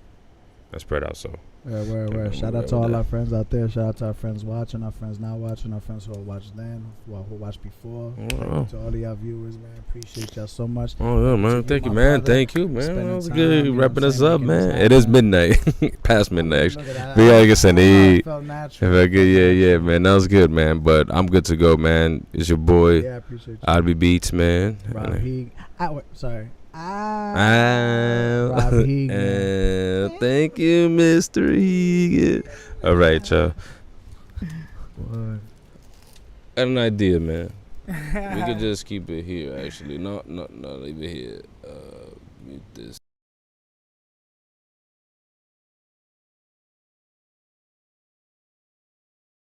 and spread out. So where shout out to all our friends out there. Shout out to our friends watching, our friends not watching, our friends who watched then, who watched before. To all of y'all viewers, man, appreciate y'all so much. Oh yeah, man, thank you, man. Thank you, man. That was good. Wrapping us up, man. It is midnight, past midnight. Actually. We gotta get some to eat. Yeah, man. That was good, man. But I'm good to go, man. It's your boy. Yeah, I appreciate you. AL-BEATZ, man. Rob Hegan. Sorry. Rob Hegan. Thank you, Mr. Hegan. All right, y'all. Got an idea, man. We could just keep it here, actually. Not leave it here. Mute this.